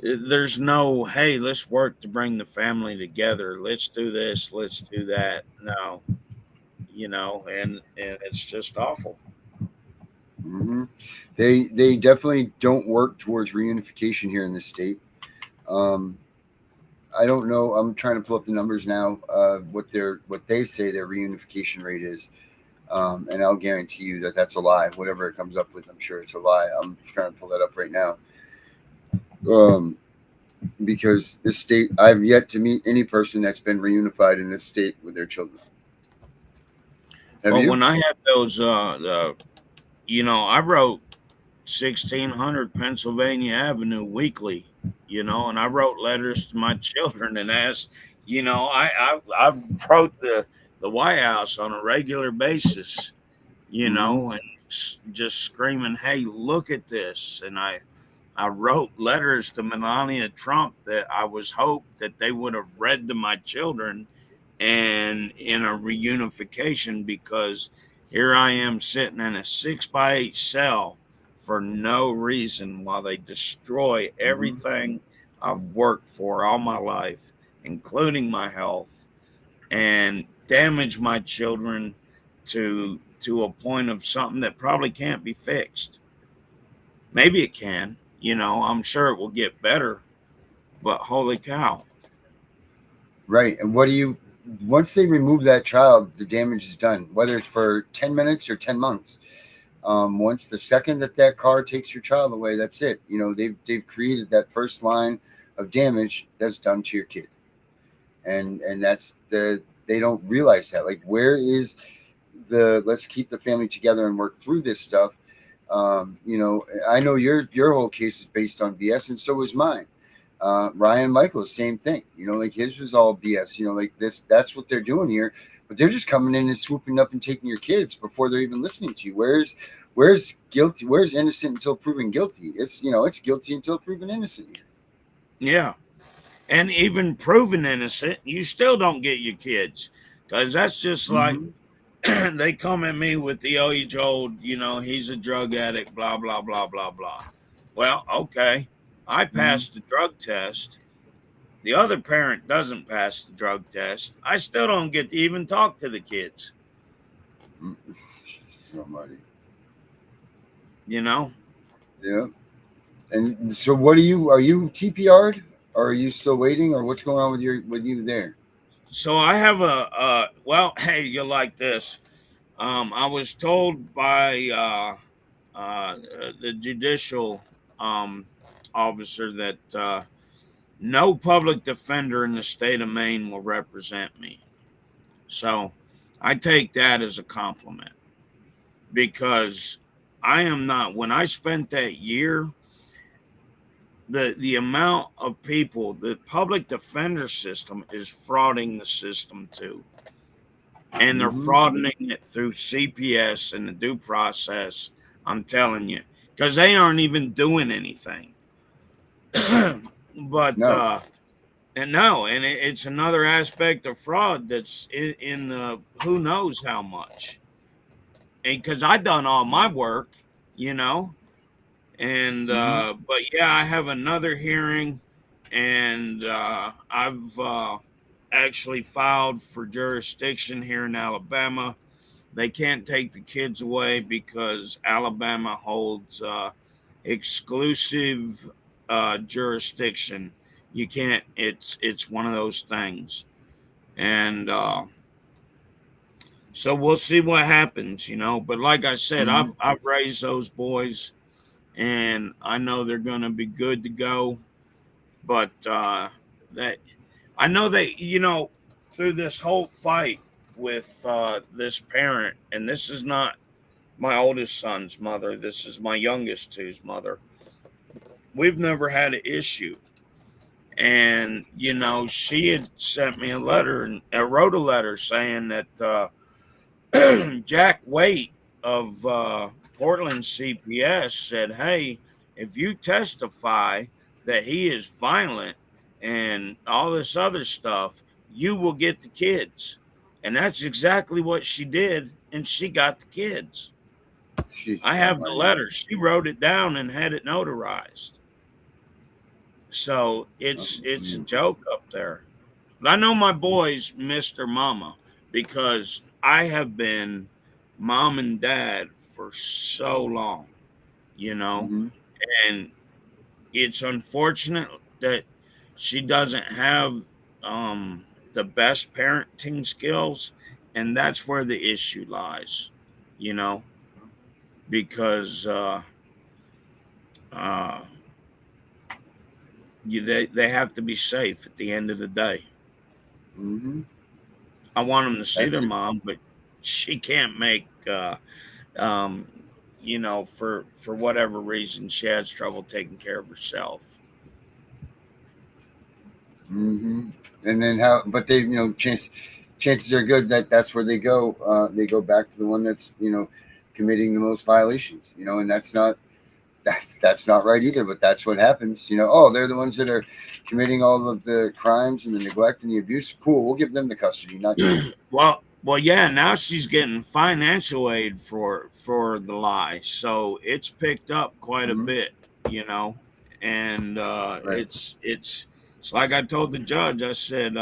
there's no, hey, let's work to bring the family together. Let's do this. Let's do that. No, and it's just awful. Hmm. They definitely don't work towards reunification here in the state. Um, I don't know. I'm trying to pull up the numbers now. What they say their reunification rate is, and I'll guarantee you that that's a lie. Whatever it comes up with, I'm sure it's a lie. I'm trying to pull that up right now. Because this state, I've yet to meet any person that's been reunified in this state with their children. Have Well, you? when I had those, I wrote 1600 Pennsylvania Avenue weekly, and I wrote letters to my children and asked, I wrote the White House on a regular basis, Mm-hmm. and just screaming, "Hey, look at this!" And I wrote letters to Melania Trump that I was hoped that they would have read to my children and in a reunification because here I am sitting in a 6 by 8 cell for no reason while they destroy Mm-hmm. everything I've worked for all my life, including my health, and damage my children to a point of something that probably can't be fixed. Maybe it can, I'm sure it will get better, but holy cow. Right. And what do you? Once they remove that child, the damage is done. Whether it's for 10 minutes or 10 months. Once the second that car takes your child away, that's it. They've created that first line of damage that's done to your kid. And that's they don't realize that. Like, where is the let's keep the family together and work through this stuff? I know your whole case is based on BS, and so was mine. Ryan Michaels, same thing. Like his was all BS. Like this, that's what they're doing here. But they're just coming in and swooping up and taking your kids before they're even listening to you. Where's guilty? Where's innocent until proven guilty? It's guilty until proven innocent here. Yeah. And even proven innocent, you still don't get your kids, because that's just like they come at me with the age old, he's a drug addict, blah, blah, blah, blah, blah. Well, okay, I passed the drug test. The other parent doesn't pass the drug test. I still don't get to even talk to the kids. Somebody. Yeah. And so are you TPR'd? Or are you still waiting, or what's going on with you there? So I have hey, you'll like this. I was told by the judicial officer that no public defender in the state of Maine will represent me. So I take that as a compliment, because I am not, when I spent that year, the amount of people, the public defender system is frauding the system too. And they're frauding it through CPS and the due process. I'm telling you, because they aren't even doing anything. But no. And it's another aspect of fraud that's in the who knows how much. And because I done all my work, and but yeah, I have another hearing, and I've actually filed for jurisdiction here in Alabama. They can't take the kids away because Alabama holds exclusive jurisdiction. You can't. It's one of those things, and so we'll see what happens. But like I said, I've raised those boys, and I know they're going to be good to go. But that I know they, through this whole fight with this parent, and this is not my oldest son's mother, this is my youngest two's mother. We've never had an issue. And, she had sent me a letter and wrote a letter saying that Jack Waite of Portland CPS said, hey, if you testify that he is violent and all this other stuff, you will get the kids. And that's exactly what she did, and she got the kids. I have the letter. She wrote it down and had it notarized. So it's a joke up there. But I know my boys miss their mama, because I have been mom and dad for so long, and it's unfortunate that she doesn't have the best parenting skills, and that's where the issue lies, because they have to be safe at the end of the day. I want them to see their mom, but she can't make, for whatever reason, she has trouble taking care of herself. And then but they, chances are good that that's where they go. They go back to the one that's, committing the most violations, and that's not right either, but that's what happens. They're the ones that are committing all of the crimes and the neglect and the abuse. Cool, we'll give them the custody, not you. Well, yeah, now she's getting financial aid for the lie, so it's picked up quite a bit, and right. It's like I told the judge. I said,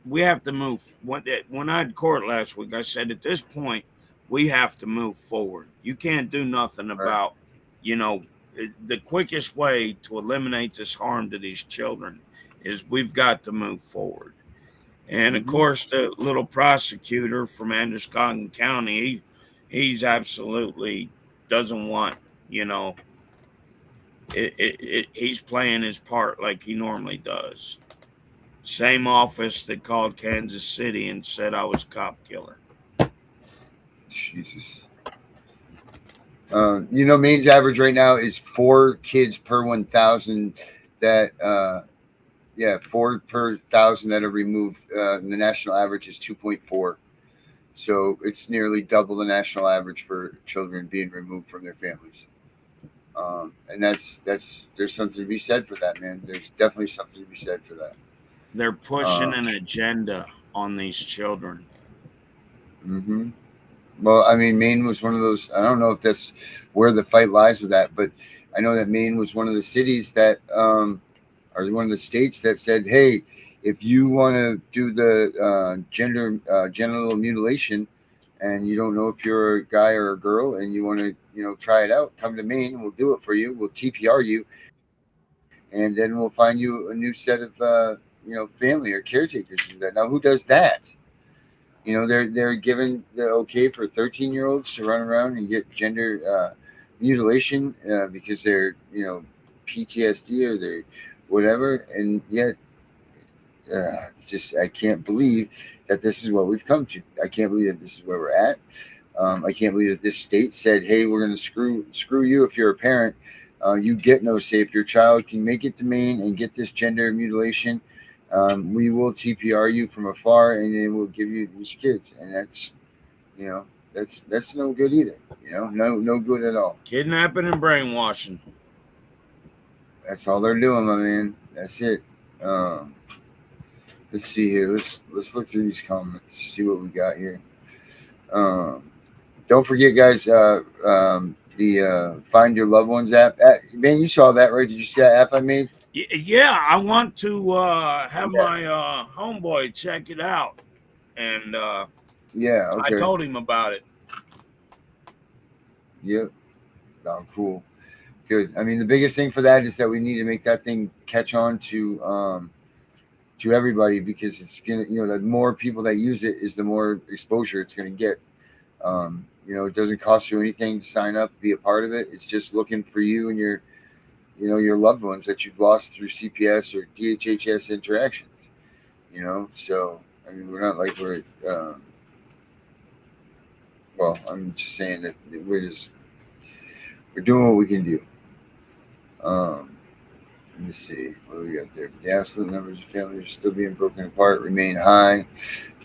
we have to move. When I had court last week, I said, at this point, we have to move forward. You can't do nothing about, the quickest way to eliminate this harm to these children is we've got to move forward. And of course, the little prosecutor from Androscoggin County, he's absolutely doesn't want, he's playing his part like he normally does. Same office that called Kansas City and said I was cop killer. Jesus. Maine's average right now is 4 kids per 1,000 that, 4 per 1,000 that are removed. The national average is 2.4. So it's nearly double the national average for children being removed from their families. And there's something to be said for that, man. There's definitely something to be said for that. They're pushing an agenda on these children. Mm-hmm. Well, I mean, Maine was one of those. I don't know if that's where the fight lies with that, but I know that Maine was one of the cities that, or one of the states that said, hey, if you want to do the genital mutilation and you don't know if you're a guy or a girl and you want to, try it out, come to Maine and we'll do it for you. We'll TPR you. And then we'll find you a new set of, family or caretakers to do that. Now, who does that? They're given the okay for 13-year-olds to run around and get gender mutilation because they're, PTSD or they're whatever. And yet, it's just, I can't believe that this is what we've come to. I can't believe that this is where we're at. I can't believe that this state said, hey, we're going to screw you if you're a parent. You get no say. If your child can make it to Maine and get this gender mutilation, we will TPR you from afar, and then we'll give you these kids. And that's, that's no good either. No good at all. Kidnapping and brainwashing. That's all they're doing, my man. That's it. Let's see here. Let's look through these comments, see what we got here. Don't forget, guys, the Find Your Loved Ones app. Man, you saw that, right? Did you see that app I made? Yeah, I want to have my homeboy check it out. And okay. I told him about it. Yep. Oh, cool. Good. I mean, the biggest thing for that is that we need to make that thing catch on to everybody, because it's gonna, the more people that use it is the more exposure it's gonna get. It doesn't cost you anything to sign up, be a part of it. It's just looking for you and your loved ones that you've lost through CPS or DHHS interactions. So I mean, we're not like we're. Well, I'm just saying that we're doing what we can do. Let me see what do we got there. The absolute numbers of families are still being broken apart remain high.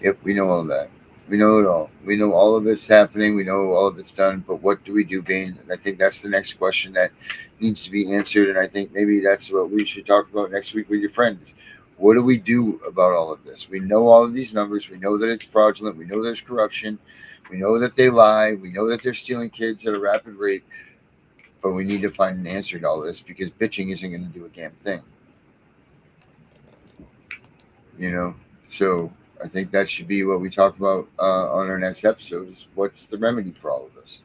Yep, we know all that. We know it all. We know all of it's happening. We know all of it's done. But what do we do, Bane? And I think that's the next question that needs to be answered. And I think maybe that's what we should talk about next week with your friends. What do we do about all of this? We know all of these numbers. We know that it's fraudulent. We know there's corruption. We know that they lie. We know that they're stealing kids at a rapid rate. But we need to find an answer to all this, because bitching isn't going to do a damn thing. So I think that should be what we talk about on our next episode, is what's the remedy for all of this.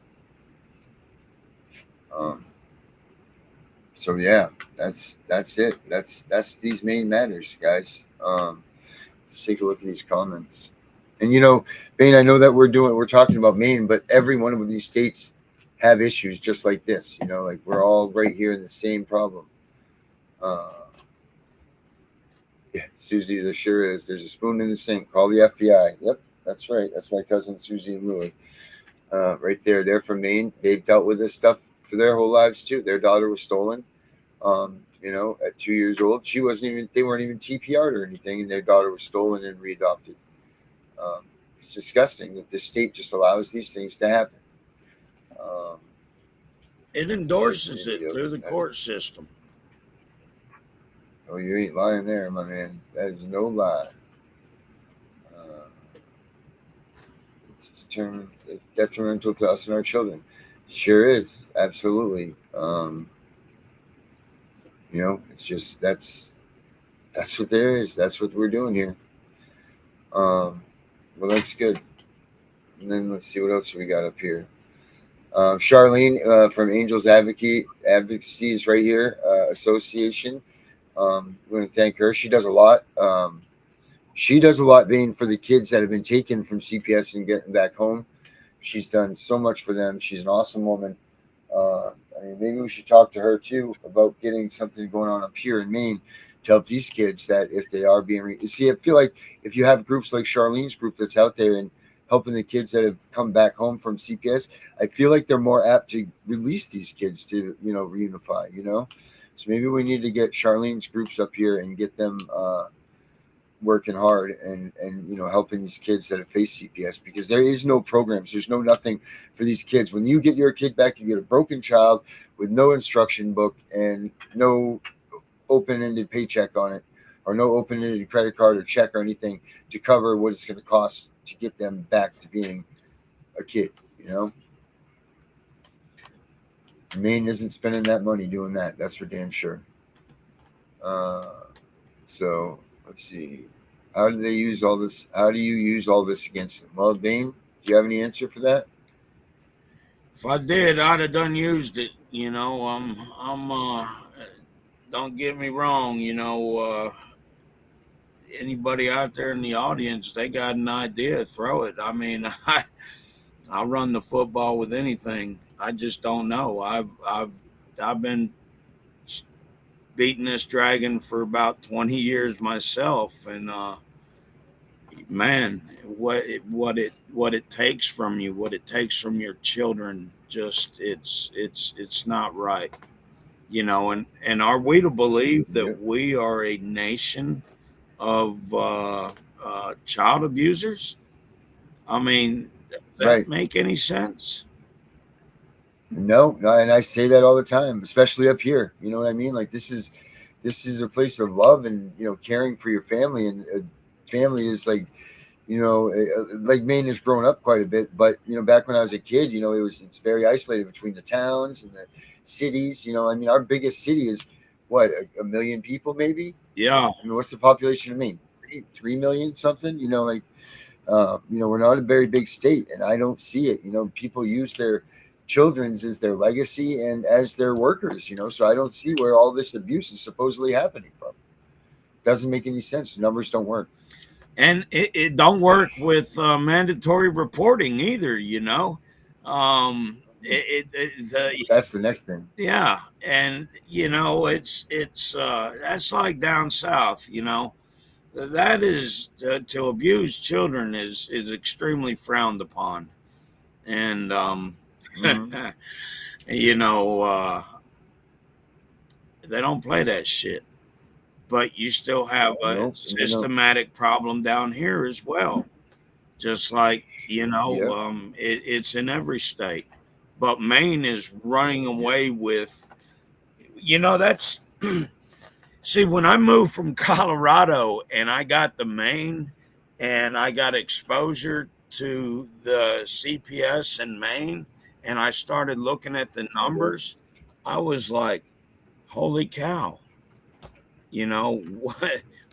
So yeah, that's it. That's these Maine matters, guys. Let's take a look at these comments. And Maine, I know that we're talking about Maine, but every one of these states have issues just like this. Like we're all right here in the same problem. Yeah, Susie, there sure is. There's a spoon in the sink. Call the FBI. Yep, that's right. That's my cousin Susie and Louie. Right there. They're from Maine. They've dealt with this stuff for their whole lives too. Their daughter was stolen. At 2 years old. They weren't even TPR'd or anything, and their daughter was stolen and readopted. It's disgusting that the state just allows these things to happen. It endorses it through the court system. Oh, you ain't lying there, my man. That is no lie. It's detrimental to us and our children. Sure is. Absolutely. It's just that's what there is. That's what we're doing here. Well, that's good. And then let's see what else we got up here. Charlene from Angels Advocacy is right here. Association. We're going to thank her. She does a lot. Being for the kids that have been taken from CPS and getting back home. She's done so much for them. She's an awesome woman. I mean, maybe we should talk to her too about getting something going on up here in Maine to help these kids that if they are being see, I feel like if you have groups like Charlene's group that's out there and helping the kids that have come back home from CPS, I feel like they're more apt to release these kids to, reunify, So maybe we need to get Charlene's groups up here and get them working hard and helping these kids that have faced CPS, because there is no programs, there's no nothing for these kids. When you get your kid back, you get a broken child with no instruction book and no open-ended paycheck on it, or no open-ended credit card or check or anything to cover what it's going to cost to get them back to being a kid. Maine isn't spending that money doing that, that's for damn sure. So let's see. How do they use all this? How do you use all this against them? Well, Dane, do you have any answer for that? If I did, I'd have done used it. Don't get me wrong. Anybody out there in the audience, they got an idea, throw it. I mean, I'll run the football with anything. I just don't know. I've been beating this dragon for about 20 years myself, and man, what it takes from you, what it takes from your children, just it's not right, and are we to believe that we are a nation of child abusers? I mean, does that make any sense? No, and I say that all the time, especially up here. You know what I mean? Like this is a place of love and caring for your family, and family is like like Maine has grown up quite a bit, but back when I was a kid, it's very isolated between the towns and the cities. I mean, our biggest city is what, a million people maybe? Yeah. I mean, what's the population of Maine? 3 million something? We're not a very big state, and I don't see it. People use their children's as their legacy and as their workers, so I don't see where all this abuse is supposedly happening from. Doesn't make any sense. The numbers don't work. And it don't work with mandatory reporting either, That's the next thing. Yeah, and it's that's like down south. That is to abuse children is extremely frowned upon, and Mm-hmm. They don't play that shit. But you still have a systematic problem down here as well. Just like, it's in every state. But Maine is running away with, that's, see, when I moved from Colorado and I got to Maine and I got exposure to the CPS in Maine and I started looking at the numbers, I was like, holy cow.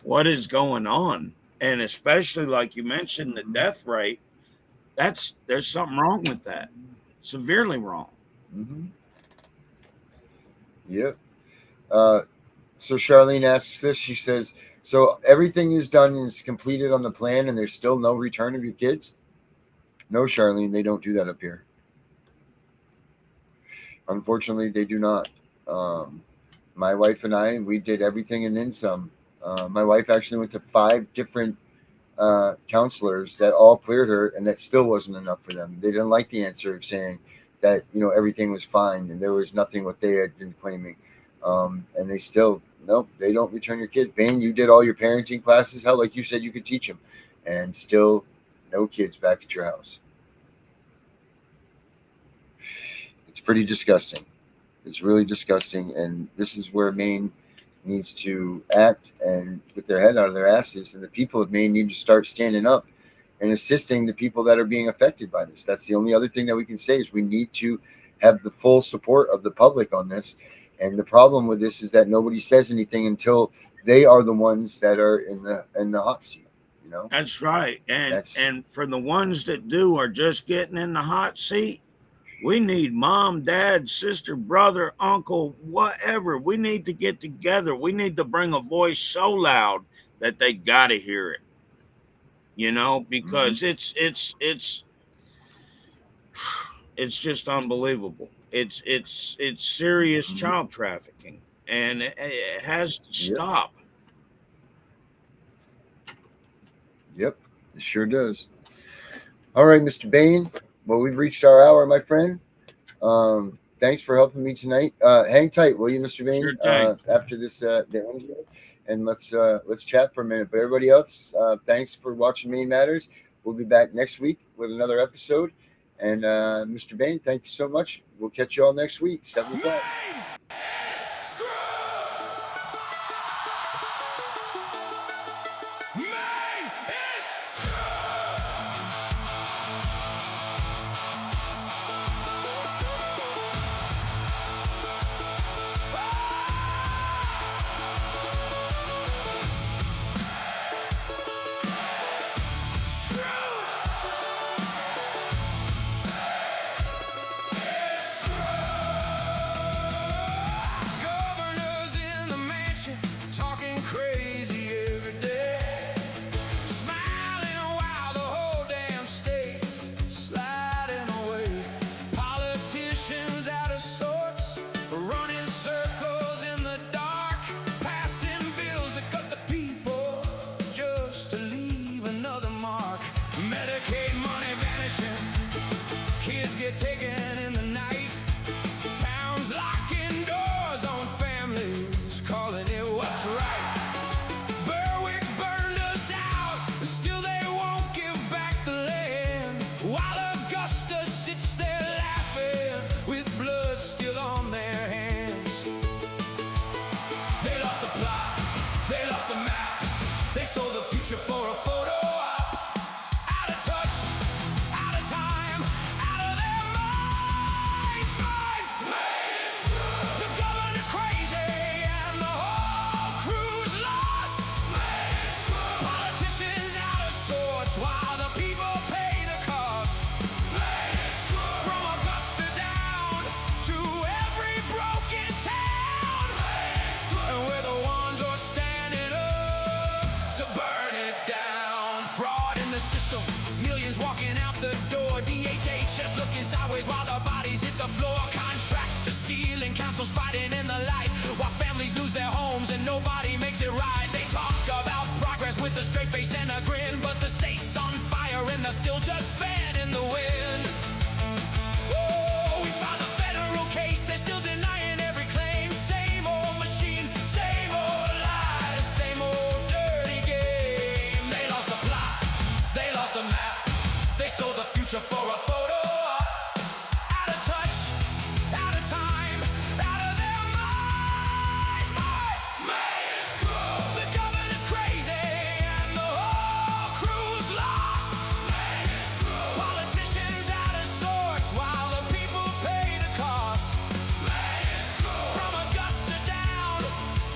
What is going on? And especially like you mentioned, the death rate, there's something wrong with that. Severely wrong. Mm-hmm. Yep. So Charlene asks this, she says, so everything is done and is completed on the plan and there's still no return of your kids? No, Charlene, they don't do that up here. Unfortunately, they do not. My wife and I, we did everything and then some. My wife actually went to 5 different counselors that all cleared her, and that still wasn't enough for them. They didn't like the answer of saying that everything was fine and there was nothing what they had been claiming. And they still, nope, they don't return your kids. Bane, you did all your parenting classes. Hell, like you said, you could teach them, and still no kids back at your house. It's pretty disgusting. It's really disgusting, and this is where Maine needs to act and get their head out of their asses, and the people of Maine need to start standing up and assisting the people that are being affected by this. That's the only other thing that we can say is we need to have the full support of the public on this. And the problem with this is that nobody says anything until they are the ones that are in the hot seat. That's right. And for the ones that do are just getting in the hot seat, we need mom, dad, sister, brother, uncle, whatever. We need to get together. We need to bring a voice so loud that they got to hear it. Because it's just unbelievable. It's serious child trafficking, and it has to Yep. stop. Yep, it sure does. All right, Mr. Bain. Well, we've reached our hour, my friend. Thanks for helping me tonight. Hang tight, will you, Mr. Bain? Sure thing. After this, the end here, and let's chat for a minute. But everybody else, thanks for watching Maine Matters. We'll be back next week with another episode. And Mr. Bain, thank you so much. We'll catch you all next week, 7 o'clock. Governors in the mansion talking crazy every day, smiling while the whole damn state's sliding away. Politicians out of sorts, running circles in the dark, passing bills that cut the people just to leave another mark. Medicaid money vanishing, kids get taken in the night, towns locking doors on families, calling it what's right. Berwick burned us out, and still they won't give back the land, while Augusta sits there laughing with blood still on their hands. They lost the plot, they lost the map, they sold the future for a photo op. Out of touch, out of time, out of their minds. The governor's crazy and the whole crew's lost. Politicians out of sorts while the people pay the cost. From Augusta down to every broken town, and we're the ones who are standing up to burn it down. Fraud in the system, millions walking out the door. DHHS looking sideways while the bodies hit the floor. Contractors stealing, councils fighting in the light, while families lose their homes and nobody makes it right. They talk about progress with a straight face and a grin, but the state's on fire and they're still just fanning the wind. Oh, we found a federal case, they're still denying every claim. Same old machine, same old lies, same old dirty game. They lost the plot, they lost the map, they sold the future for a photo op. Out of touch, out of time, out of their minds. The governor's crazy and the whole crew's lost. Politicians out of sorts while the people pay the cost. From Augusta down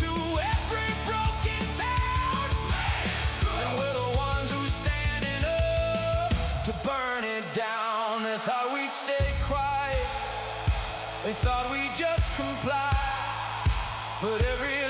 to every broken town, and we're the ones who's standing up to burn it down. They thought we'd stay quiet, they thought we'd just comply, but every